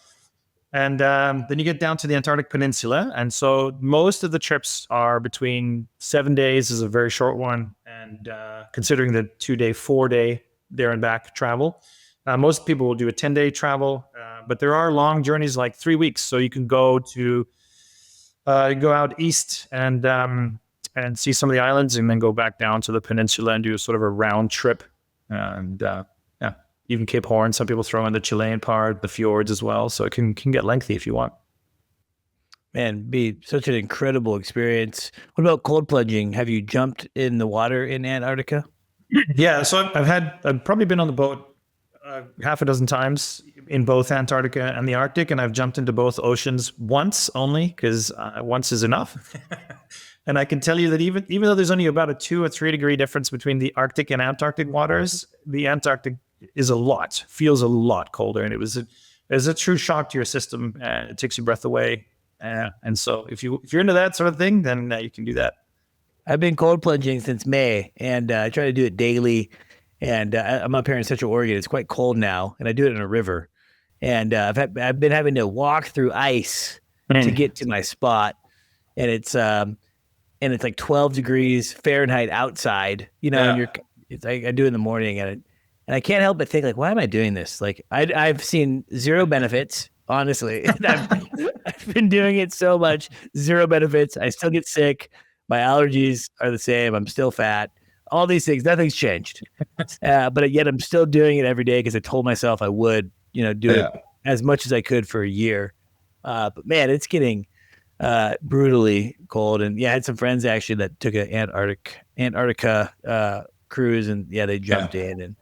And then you get down to the Antarctic Peninsula. And so most of the trips are between 7 days is a very short one. And considering the 2-day, 4-day there and back travel, most people will do a 10-day travel. But there are long journeys like 3 weeks. So you can go out east and see some of the islands and then go back down to the peninsula and do a sort of a round trip. And even Cape Horn, some people throw in the Chilean part, the fjords as well. So it can get lengthy if you want. Man, be such an incredible experience. What about cold plunging? Have you jumped in the water in Antarctica? Yeah, so I've probably been on the boat half a dozen times in both Antarctica and the Arctic, and I've jumped into both oceans once only because once is enough. And I can tell you that even though there's only about a 2 or 3 degree difference between the Arctic and Antarctic waters, the Antarctic feels a lot colder, and it was a true shock to your system. It takes your breath away, and so if you're into that sort of thing, then you can do that. I've been cold plunging since May, and I try to do it daily. And I'm up here in Central Oregon. It's quite cold now, and I do it in a river. And I've been having to walk through ice to get to my spot, and it's like 12 degrees Fahrenheit outside. And I do it in the morning, and I can't help but think, like, why am I doing this? Like, I've seen zero benefits, honestly. I've been doing it so much, zero benefits. I still get sick. My allergies are the same. I'm still fat. All these things, nothing's changed. But yet I'm still doing it every day because I told myself I would, do it as much as I could for a year. But man, it's getting brutally cold. And I had some friends actually that took an Antarctica cruise, and they jumped in. And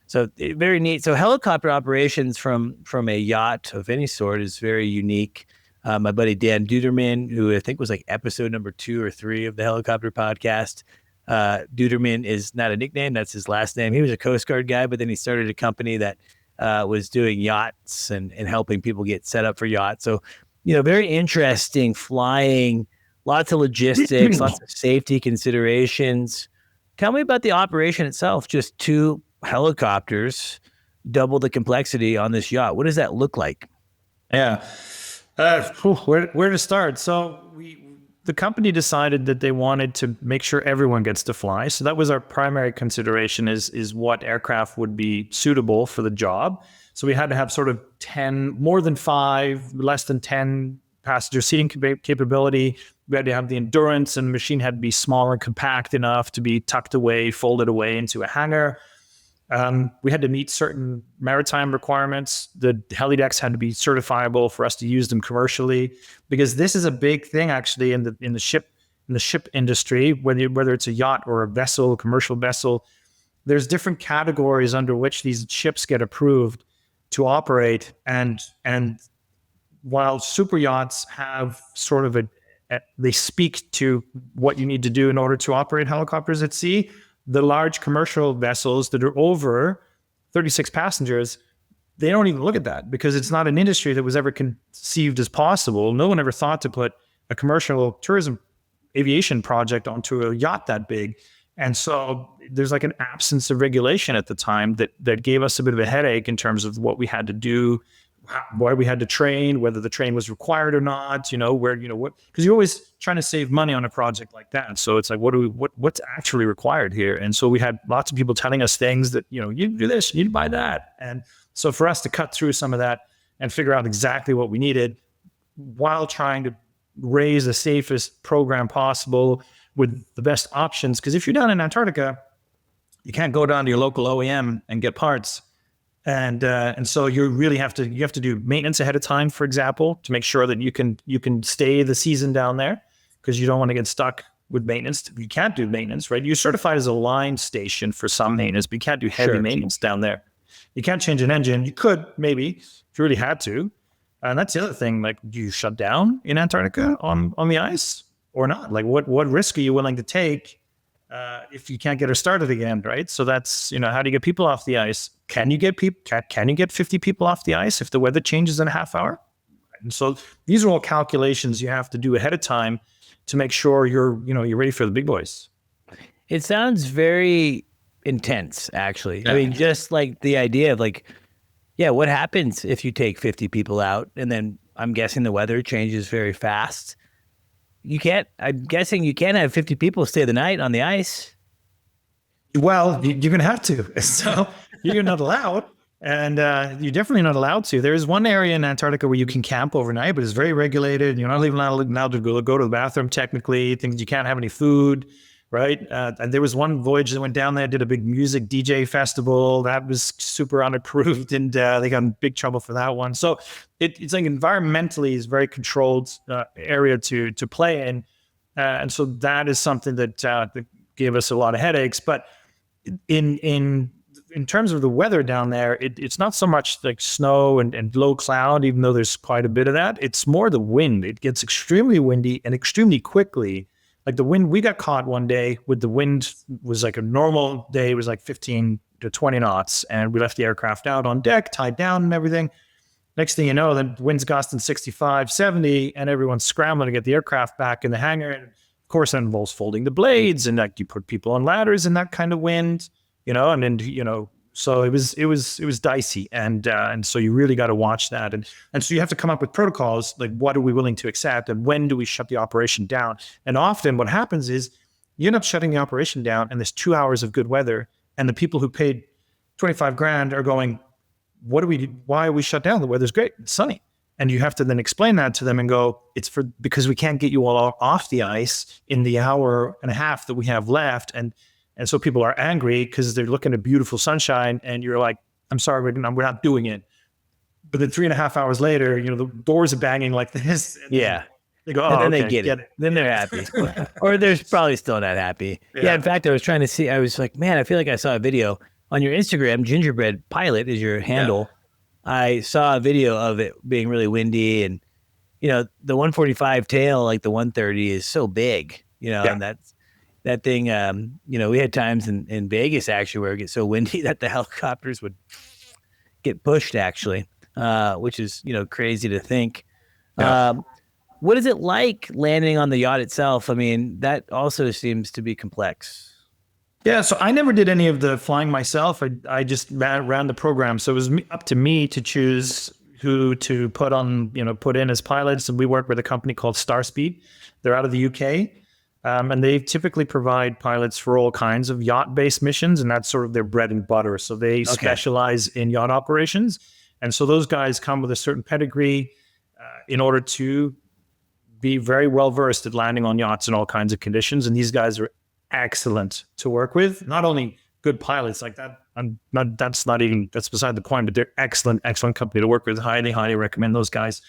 so very neat. So helicopter operations from a yacht of any sort is very unique. My buddy Dan Duderman, who I think was like episode number 2 or 3 of the helicopter podcast. Duderman is not a nickname, that's his last name. He was a Coast Guard guy, but then he started a company that was doing yachts and helping people get set up for yachts. So, very interesting flying, lots of logistics, lots of safety considerations. Tell me about the operation itself. Just 2 helicopters, double the complexity on this yacht. What does that look like? Yeah. Where to start? So the company decided that they wanted to make sure everyone gets to fly. So that was our primary consideration is what aircraft would be suitable for the job. So we had to have sort of 10, more than 5, less than 10 passenger seating capability. We had to have the endurance, and the machine had to be small and compact enough to be tucked away, folded away into a hangar. We had to meet certain maritime requirements. The helidecks had to be certifiable for us to use them commercially, because this is a big thing actually in the ship industry. Whether it's a yacht or a vessel, a commercial vessel, there's different categories under which these ships get approved to operate. And while super yachts have sort of they speak to what you need to do in order to operate helicopters at sea, the large commercial vessels that are over 36 passengers, they don't even look at that, because it's not an industry that was ever conceived as possible. No one ever thought to put a commercial tourism aviation project onto a yacht that big. And so there's like an absence of regulation at the time that gave us a bit of a headache in terms of what we had to do, why we had to train, whether the train was required or not, because you're always trying to save money on a project like that. So it's like, what's actually required here? And so we had lots of people telling us things that, you do this, you need to buy that. And so for us to cut through some of that and figure out exactly what we needed while trying to raise the safest program possible with the best options. Because if you're down in Antarctica, you can't go down to your local OEM and get parts. And so you really have to do maintenance ahead of time, for example, to make sure that you can stay the season down there, because you don't want to get stuck with maintenance. You can't do maintenance, right? You're certified as a line station for some maintenance, but you can't do heavy maintenance down there. You can't change an engine. You could maybe if you really had to. And that's the other thing. Like, do you shut down in Antarctica on the ice or not? Like, what risk are you willing to take if you can't get her started again, right? So that's, how do you get people off the ice? Can you get 50 people off the ice if the weather changes in a half hour? And so these are all calculations you have to do ahead of time to make sure you're ready for the big boys. It sounds very intense, actually. I mean, just like the idea of what happens if you take 50 people out, and then I'm guessing the weather changes very fast. I'm guessing you can't have 50 people stay the night on the ice. Well, you're going to have to. So you're not allowed. And you're definitely not allowed to. There is one area in Antarctica where you can camp overnight, but it's very regulated. You're not even allowed to go to the bathroom, technically. Things, you can't have any food, right? And there was one voyage that went down there, did a big music DJ festival. That was super unapproved, and they got in big trouble for that one. So it's like environmentally is very controlled area to play in. And so that is something that gave us a lot of headaches. But in terms of the weather down there, it's not so much like snow and low cloud, even though there's quite a bit of that. It's more the wind. It gets extremely windy and extremely quickly. Like the wind, we got caught one day with the wind was like a normal day, it was like 15 to 20 knots. And we left the aircraft out on deck, tied down and everything. Next thing you know, the wind's gusting 65, 70, and everyone's scrambling to get the aircraft back in the hangar. And of course, that involves folding the blades, and like you put people on ladders in that kind of wind. And then, so it was dicey. And so you really got to watch that. And so you have to come up with protocols, like what are we willing to accept and when do we shut the operation down? And often what happens is you end up shutting the operation down and there's 2 hours of good weather. And the people who paid 25 grand are going, why are we shut down? The weather's great. It's sunny. And you have to then explain that to them and go, because we can't get you all off the ice in the hour and a half that we have left. And so people are angry because they're looking at beautiful sunshine, and you're like, I'm sorry, we're not doing it. But then 3.5 hours later, the doors are banging like this. Yeah. They go, and then okay, they get it. Then they're happy. Or they're probably still not happy. Yeah. In fact, I was trying to see, I was like, man, I feel like I saw a video on your Instagram. Gingerbread Pilot is your handle. Yeah. I saw a video of it being really windy, and, the 145 tail, like the 130 is so big, and that thing, we had times in Vegas actually where it gets so windy that the helicopters would get pushed actually, which is, crazy to think. Yeah. What is it like landing on the yacht itself? I mean, that also seems to be complex. Yeah, so I never did any of the flying myself. I just ran the program. So it was up to me to choose who to put in as pilots. And we work with a company called Starspeed. They're out of the UK. And they typically provide pilots for all kinds of yacht-based missions, and that's sort of their bread and butter. So they specialize in yacht operations. And so those guys come with a certain pedigree in order to be very well-versed at landing on yachts in all kinds of conditions. And these guys are excellent to work with. Not only good pilots like that, that's beside the point, but they're excellent company to work with. Highly, highly recommend those guys.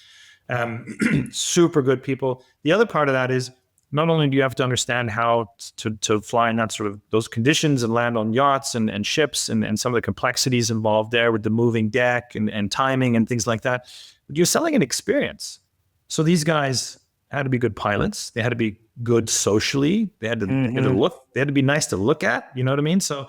Super good people. The other part of that is, not only do you have to understand how to fly in that sort of those conditions and land on yachts and ships and some of the complexities involved there with the moving deck and timing and things like that, but you're selling an experience. So these guys had to be good pilots. They had to be good socially. They had to, they had to be nice to look at. You know what I mean? So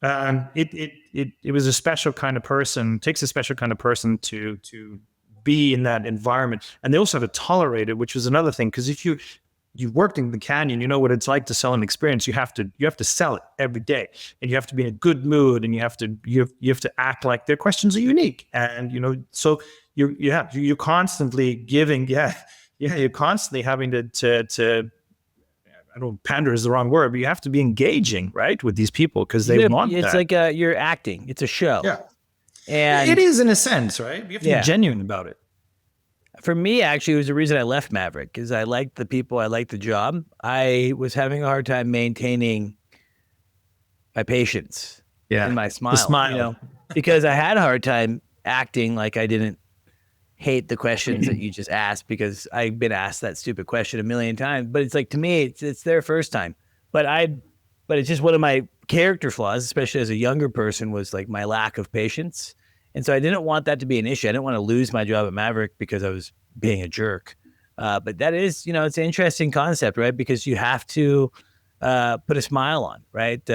it was a special kind of person. It takes a special kind of person to be in that environment. And they also have to tolerate it, which was another thing. Because if you've worked in the canyon, you know what it's like to sell an experience. You have to sell it every day, and you have to be in a good mood, and you have to act like their questions are unique. And so you're constantly giving. You're constantly having to I don't, pander is the wrong word, but you have to be engaging, right, with these people because they want it's that. Like you're acting. It's a show. Yeah. And it is in a sense, right? You have to Yeah. be genuine about it. for me, actually, it was the reason I left Maverick because I liked the people, I liked the job. I was having a hard time maintaining my patience and my smile, smile. because I had a hard time acting like I didn't hate the questions that you just asked because I've been asked that stupid question a million times. But it's like, to me, it's their first time. But it's just one of my character flaws, especially as a younger person, was like my lack of patience. And so I didn't want that to be an issue. I didn't want to lose my job at Maverick because I was being a jerk. But that is, it's an interesting concept, right? Because you have to put a smile on, right?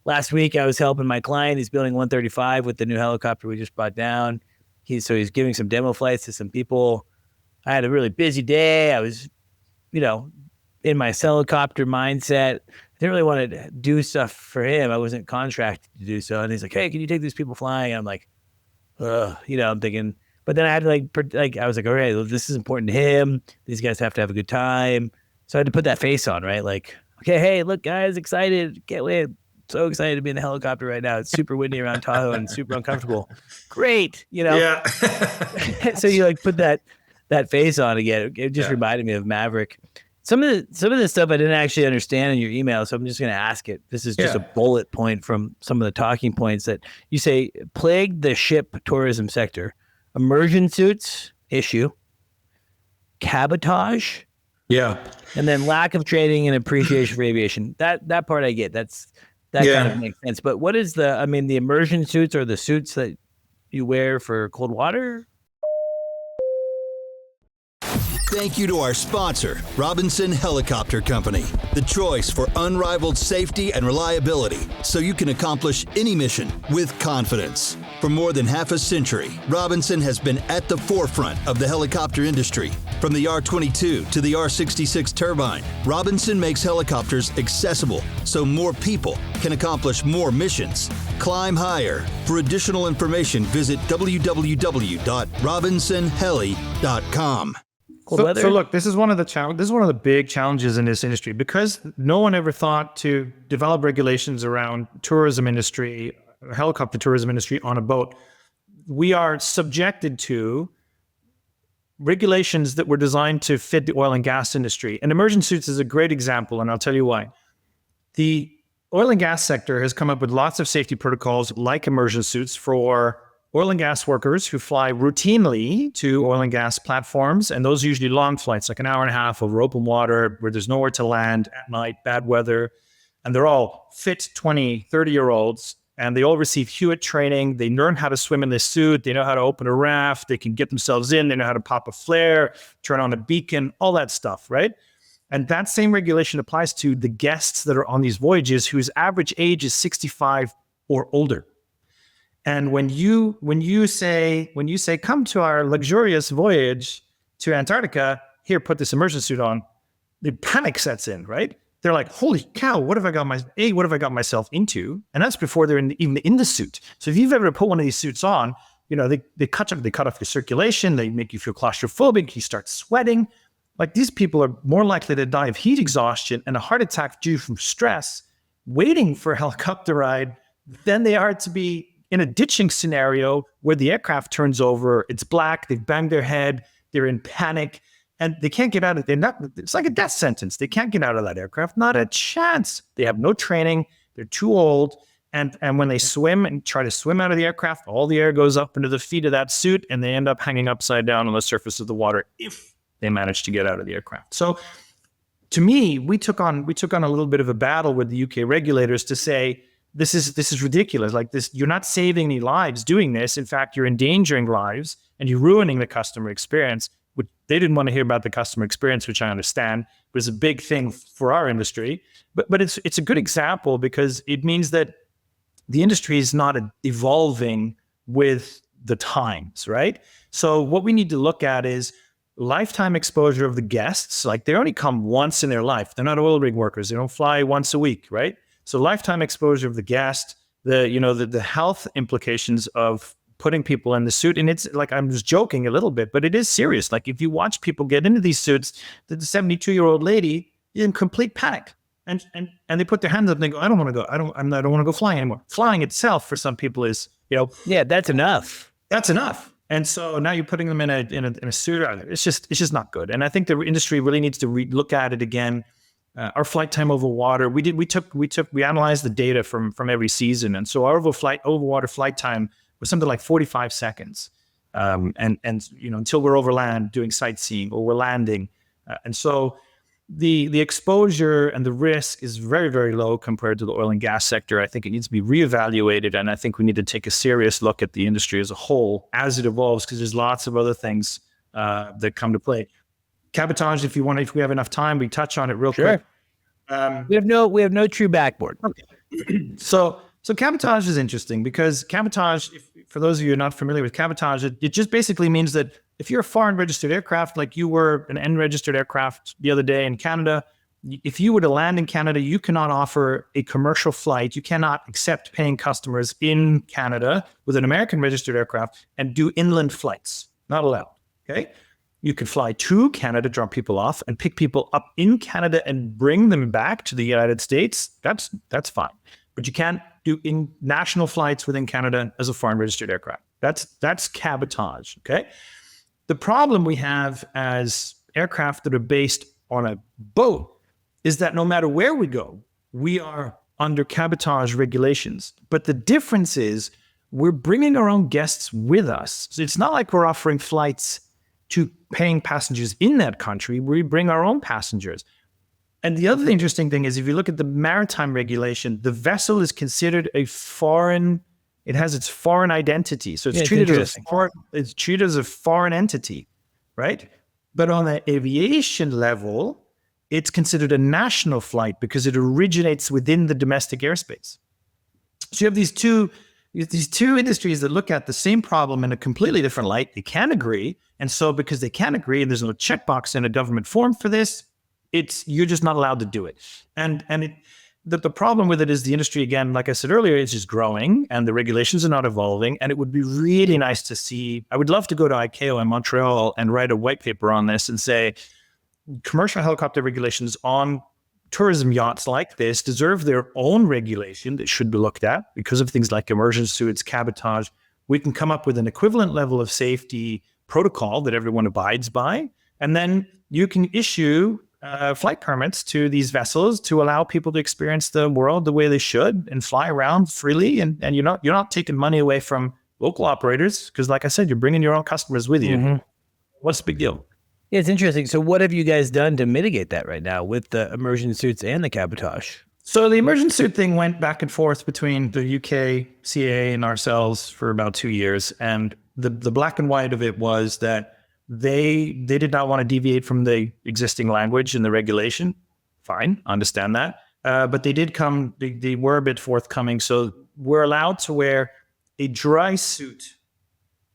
Last week, I was helping my client. He's building 135 with the new helicopter we just brought down. He's giving some demo flights to some people. I had a really busy day. I was, in my helicopter mindset. I didn't really want to do stuff for him. I wasn't contracted to do so. And he's like, "Hey, can you take these people flying?" And I'm like, ugh, I'm thinking, but then I had to I was like, all right, well, this is important to him. These guys have to have a good time. So I had to put that face on, right? Like, okay, hey, look, guys, excited. Can't wait. So excited to be in the helicopter right now. It's super windy around Tahoe and super uncomfortable. Great. Yeah. So you put that face on again. It just reminded me of Maverick. Some of the stuff I didn't actually understand in your email, so I'm just going to ask it. This is just a bullet point from some of the talking points that you say plagued the ship tourism sector. Immersion suits, issue. Cabotage. Yeah. And then lack of training and appreciation for aviation. That part I get. That kind of makes sense. But what is the immersion suits are the suits that you wear for cold water? Thank you to our sponsor, Robinson Helicopter Company, the choice for unrivaled safety and reliability so you can accomplish any mission with confidence. For more than half a century, Robinson has been at the forefront of the helicopter industry. From the R-22 to the R-66 turbine, Robinson makes helicopters accessible so more people can accomplish more missions. Climb higher. For additional information, visit www.robinsonheli.com. So look, this is one of the big challenges in this industry because no one ever thought to develop regulations around helicopter tourism industry on a boat. We are subjected to regulations that were designed to fit the oil and gas industry. And immersion suits is a great example, and I'll tell you why. The oil and gas sector has come up with lots of safety protocols like immersion suits for oil and gas workers who fly routinely to oil and gas platforms, and those are usually long flights, like an hour and a half over open water where there's nowhere to land at night, bad weather. And they're all fit 20, 30-year-olds, and they all receive Hewitt training. They learn how to swim in this suit. They know how to open a raft. They can get themselves in. They know how to pop a flare, turn on a beacon, all that stuff, right? And that same regulation applies to the guests that are on these voyages whose average age is 65 or older. And when you say, come to our luxurious voyage to Antarctica, here, put this immersion suit on, the panic sets in, right? They're like, holy cow, what have I got myself into? And that's before they're even in the suit. So if you've ever put one of these suits on, they cut off your circulation, they make you feel claustrophobic, you start sweating. Like, these people are more likely to die of heat exhaustion and a heart attack due from stress waiting for a helicopter ride than they are to be in a ditching scenario where the aircraft turns over, it's black, they've banged their head, they're in panic, and they can't get out of it. It's like a death sentence. They can't get out of that aircraft, not a chance. They have no training, they're too old, and when they swim and try to swim out of the aircraft, all the air goes up into the feet of that suit, and they end up hanging upside down on the surface of the water if they manage to get out of the aircraft. So to me, we took on a little bit of a battle with the UK regulators to say, this is ridiculous. Like this, you're not saving any lives doing this. In fact, you're endangering lives and you're ruining the customer experience. Which they didn't want to hear about the customer experience, which I understand. It was a big thing for our industry. But it's a good example because it means that the industry is not evolving with the times, right? So what we need to look at is lifetime exposure of the guests. Like, they only come once in their life. They're not oil rig workers. They don't fly once a week, right? So lifetime exposure of the guest, the health implications of putting people in the suit. And it's like, I'm just joking a little bit, but it is serious. Like, if you watch people get into these suits, the 72-year-old lady is in complete panic. And they put their hands up and they go, I don't want to go. I don't want to go flying anymore. Flying itself for some people is Yeah, that's enough. That's enough. And so now you're putting them in a suit. It's just not good. And I think the industry really needs to look at it again. Our flight time over water. We analyzed the data from every season, and so our over water flight time was something like 45 seconds. And until we're over land doing sightseeing or we're landing, and so the exposure and the risk is very, very low compared to the oil and gas sector. I think it needs to be reevaluated, and I think we need to take a serious look at the industry as a whole as it evolves, because there's lots of other things that come to play. Cabotage, if we have enough time, we touch on it real quick. We have no true backboard. Okay. So cabotage is interesting because cabotage, for those of you who are not familiar with cabotage, it just basically means that if you're a foreign registered aircraft, like you were an N-registered aircraft the other day in Canada, if you were to land in Canada, you cannot offer a commercial flight. You cannot accept paying customers in Canada with an American registered aircraft and do inland flights. Not allowed. Okay. You could fly to Canada, drop people off, and pick people up in Canada and bring them back to the United States. That's fine. But you can't do national flights within Canada as a foreign registered aircraft. That's cabotage. Okay. The problem we have as aircraft that are based on a boat is that no matter where we go, we are under cabotage regulations. But the difference is we're bringing our own guests with us. So it's not like we're offering flights to paying passengers in that country. We bring our own passengers. And the other interesting thing is if you look at the maritime regulation, the vessel is considered a foreign. It has its foreign identity. So it's treated as a foreign entity, right? But on the aviation level, it's considered a national flight because it originates within the domestic airspace. So you have these two industries that look at the same problem in a completely different light. They can't agree. And so because they can't agree and there's no checkbox in a government form for this, you're just not allowed to do it. The problem with it is the industry, again, like I said earlier, is just growing and the regulations are not evolving. And it would be really nice to see, I would love to go to ICAO in Montreal and write a white paper on this and say, commercial helicopter regulations on tourism yachts like this deserve their own regulation that should be looked at because of things like immersion suits, cabotage. We can come up with an equivalent level of safety protocol that everyone abides by. And then you can issue flight permits to these vessels to allow people to experience the world the way they should and fly around freely. And you're not taking money away from local operators because, like I said, you're bringing your own customers with you. Mm-hmm. What's the big deal? Yeah, it's interesting. So what have you guys done to mitigate that right now with the immersion suits and the cabotage? So the immersion suit thing went back and forth between the UK CAA and ourselves for about 2 years. And the black and white of it was that they did not want to deviate from the existing language and the regulation. Fine, understand that. But they were a bit forthcoming. So we're allowed to wear a dry suit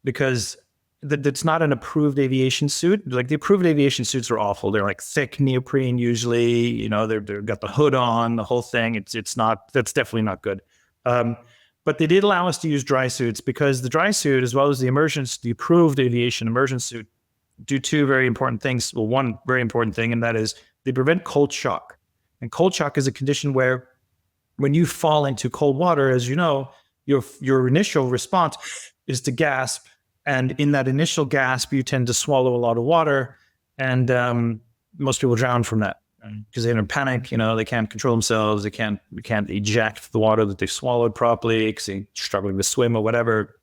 because that's not an approved aviation suit. Like the approved aviation suits are awful. They're like thick neoprene usually, they've got the hood on, the whole thing. That's definitely not good. But they did allow us to use dry suits because the dry suit, as well as the approved aviation immersion suit, do two very important things. Well, one very important thing, and that is they prevent cold shock. And cold shock is a condition where when you fall into cold water, as you know, your initial response is to gasp. And in that initial gasp, you tend to swallow a lot of water. And most people drown from that because they're in a panic. They can't control themselves. They can't eject the water that they swallowed properly because they're struggling to swim or whatever.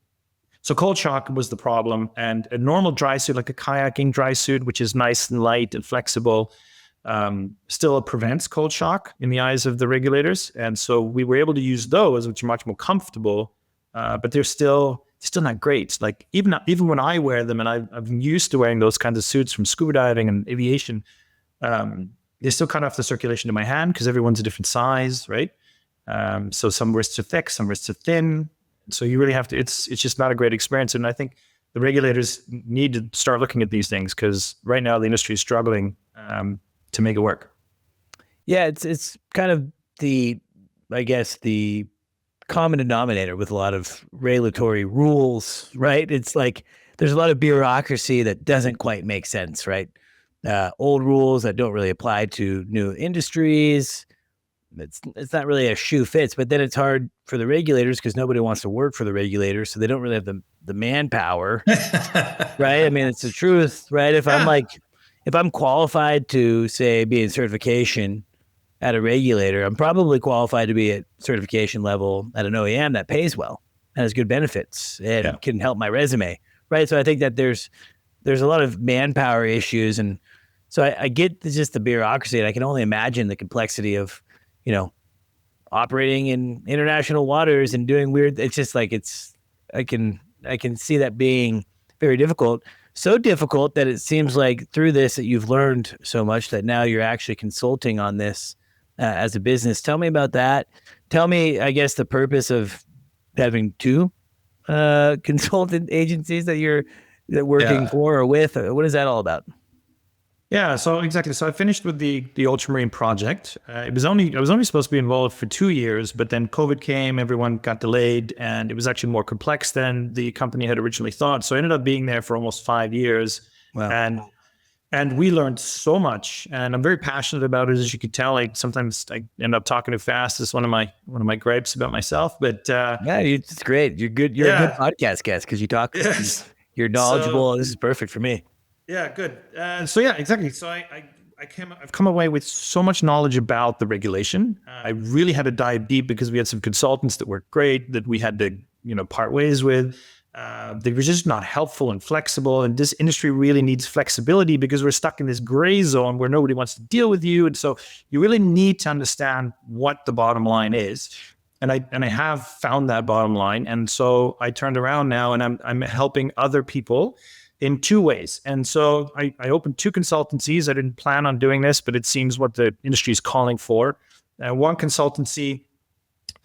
So cold shock was the problem. And a normal dry suit, like a kayaking dry suit, which is nice and light and flexible, still prevents cold shock in the eyes of the regulators. And so we were able to use those, which are much more comfortable, but they're still not great. Like even when I wear them, and I'm used to wearing those kinds of suits from scuba diving and aviation, they still cut off the circulation to my hand because everyone's a different size, right? So some wrists too thick, some wrists too thin. So you really have to, it's just not a great experience. And I think the regulators need to start looking at these things because right now the industry is struggling to make it work. Yeah, it's kind of the common denominator with a lot of regulatory rules, right? It's like there's a lot of bureaucracy that doesn't quite make sense, right? Old rules that don't really apply to new industries. it's not really a shoe fits, but then it's hard for the regulators because nobody wants to work for the regulators, so they don't really have the manpower, right? I mean, it's the truth, right? If I'm qualified to say be in certification at a regulator, I'm probably qualified to be at certification level at an OEM that pays well and has good benefits and can help my resume, right? So I think that there's a lot of manpower issues, and so I get just the bureaucracy, and I can only imagine the complexity of, operating in international waters and doing weird. It's just like I can see that being very difficult. So difficult that it seems like through this that you've learned so much that now you're actually consulting on this as a business. Tell me about that. Tell me, I guess, the purpose of having two consultant agencies that you're working for or with. What is that all about? Yeah, so exactly. So I finished with the Ultramarine project. I was only supposed to be involved for 2 years, but then COVID came, everyone got delayed, and it was actually more complex than the company had originally thought. So I ended up being there for almost 5 years. Wow. And we learned so much, and I'm very passionate about it. As you can tell, sometimes I end up talking too fast. It's one of my gripes about myself. But it's great. You're good. You're a good podcast guest because you talk. Yes. You're knowledgeable. This is perfect for me. Yeah, good. So yeah, exactly. So I've come away with so much knowledge about the regulation. I really had to dive deep because we had some consultants that were great that we had to part ways with. They were just not helpful and flexible. And this industry really needs flexibility because we're stuck in this gray zone where nobody wants to deal with you. And so you really need to understand what the bottom line is. And I have found that bottom line. And so I turned around now and I'm helping other people in two ways. And so I opened two consultancies. I didn't plan on doing this, but it seems what the industry is calling for. One consultancy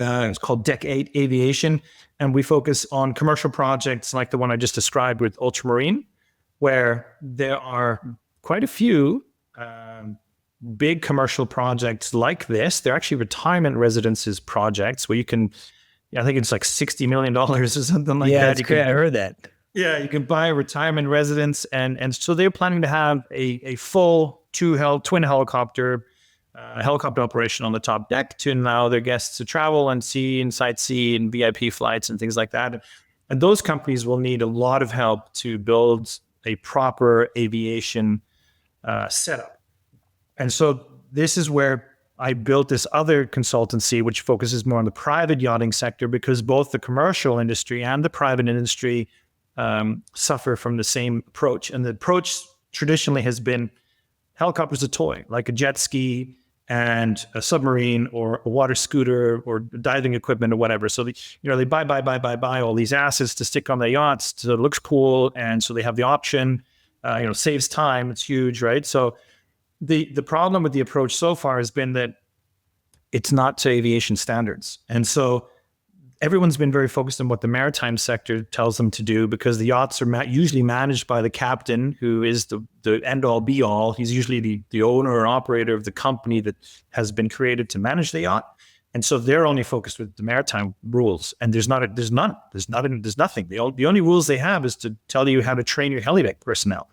is called Deck 8 Aviation, and we focus on commercial projects like the one I just described with Ultramarine, where there are quite a few big commercial projects like this. They're actually retirement residences projects where you can, I think it's like $60 million or something like that. Yeah, that's great. I heard that. Yeah, you can buy a retirement residence, and so they're planning to have a full twin helicopter operation on the top deck to allow their guests to travel and see and sightsee and VIP flights and things like that. And those companies will need a lot of help to build a proper aviation setup. And so this is where I built this other consultancy, which focuses more on the private yachting sector, because both the commercial industry and the private industry suffer from the same approach. And the approach traditionally has been helicopter's a toy, like a jet ski and a submarine or a water scooter or diving equipment or whatever. So they buy all these assets to stick on their yachts so it looks cool, and so they have the option. Saves time. It's huge, right? So the problem with the approach so far has been that it's not to aviation standards, and so everyone's been very focused on what the maritime sector tells them to do, because the yachts are usually managed by the captain, who is the end-all be-all. He's usually the owner or operator of the company that has been created to manage the yacht. And so they're only focused with the maritime rules. And there's nothing. The only rules they have is to tell you how to train your helideck personnel.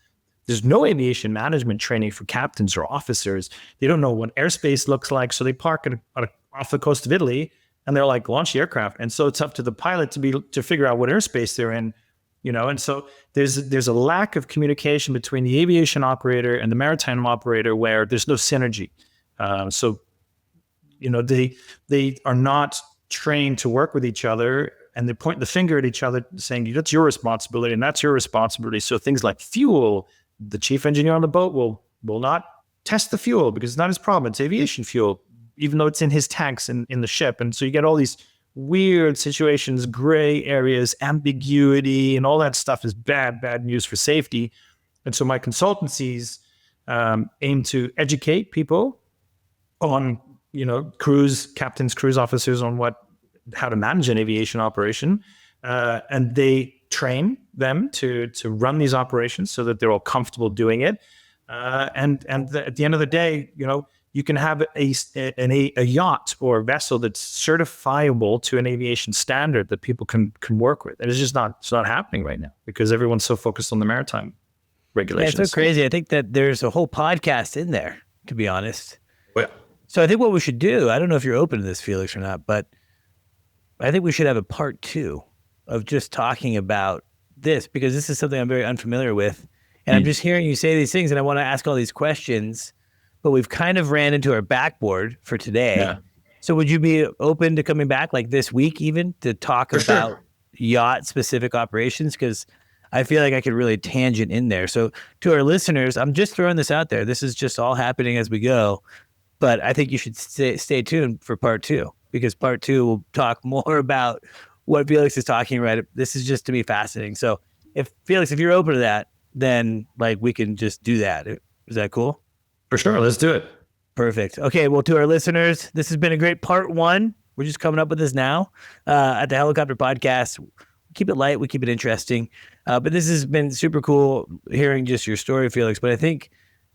There's no aviation management training for captains or officers. They don't know what airspace looks like. So they park off the coast of Italy, and they're like, launch the aircraft. And so it's up to the pilot to figure out what airspace they're in, And so there's a lack of communication between the aviation operator and the maritime operator, where there's no synergy. They are not trained to work with each other, and they point the finger at each other, saying that's your responsibility and that's your responsibility. So things like fuel, the chief engineer on the boat will not test the fuel because it's not his problem. It's aviation fuel, even though it's in his tanks in the ship. And so you get all these weird situations, gray areas, ambiguity, and all that stuff is bad news for safety. And so my consultancies aim to educate people on, crews, captains, cruise officers on how to manage an aviation operation. And they train them to run these operations so that they're all comfortable doing it. At the end of the day, you can have a yacht or a vessel that's certifiable to an aviation standard that people can work with. And it's just not happening right now because everyone's so focused on the maritime regulations. Yeah, it's so crazy. I think that there's a whole podcast in there, to be honest. Well, So I think what we should do, I don't know if you're open to this, Felix, or not, but I think we should have a part 2 of just talking about this, because this is something I'm very unfamiliar with. And I'm just hearing you say these things and I want to ask all these questions, but we've kind of ran into our backboard for today. Yeah. So would you be open to coming back like this week even to talk about yacht specific operations? Because I feel like I could really tangent in there. So to our listeners, I'm just throwing this out there. This is just all happening as we go, but I think you should stay tuned for part 2, because part 2 will talk more about what Felix is talking about. This is just to me fascinating. So if Felix, if you're open to that, then like we can just do that. Is that cool? For sure. Let's do it. Perfect. Okay. Well, to our listeners, this has been a great part 1. We're just coming up with this now at the Helicopter Podcast. Keep it light. We keep it interesting. But this has been super cool hearing just your story, Felix. But I think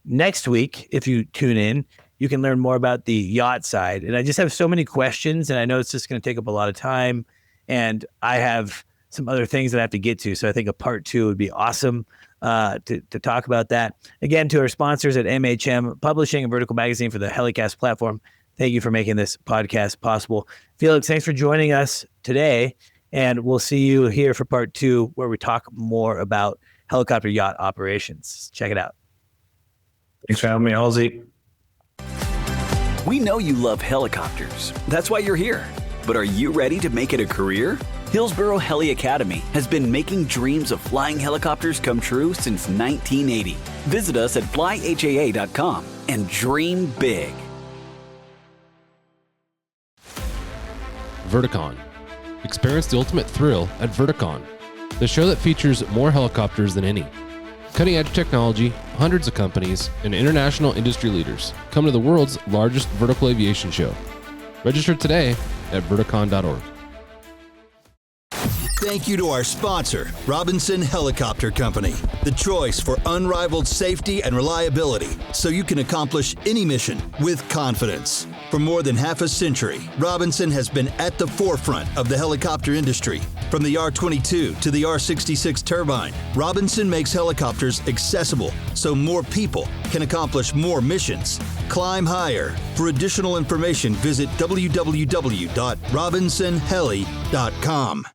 next week, if you tune in, you can learn more about the yacht side. And I just have so many questions, and I know it's just going to take up a lot of time. And I have some other things that I have to get to. So I think a part 2 would be awesome to talk about that. Again, to our sponsors at MHM Publishing and Vertical Magazine for the HeliCASTS platform, thank you for making this podcast possible. Felix, thanks for joining us today. And we'll see you here for part 2, where we talk more about helicopter yacht operations. Check it out. Thanks for having me, Halsey. We know you love helicopters. That's why you're here. But are you ready to make it a career? Hillsboro Heli Academy has been making dreams of flying helicopters come true since 1980. Visit us at flyhaa.com and dream big. Verticon. Experience the ultimate thrill at Verticon, the show that features more helicopters than any. Cutting-edge technology, hundreds of companies, and international industry leaders come to the world's largest vertical aviation show. Register today at verticon.org. Thank you to our sponsor, Robinson Helicopter Company, the choice for unrivaled safety and reliability, so you can accomplish any mission with confidence. For more than half a century, Robinson has been at the forefront of the helicopter industry. From the R-22 to the R-66 turbine, Robinson makes helicopters accessible so more people can accomplish more missions. Climb higher. For additional information, visit www.robinsonheli.com.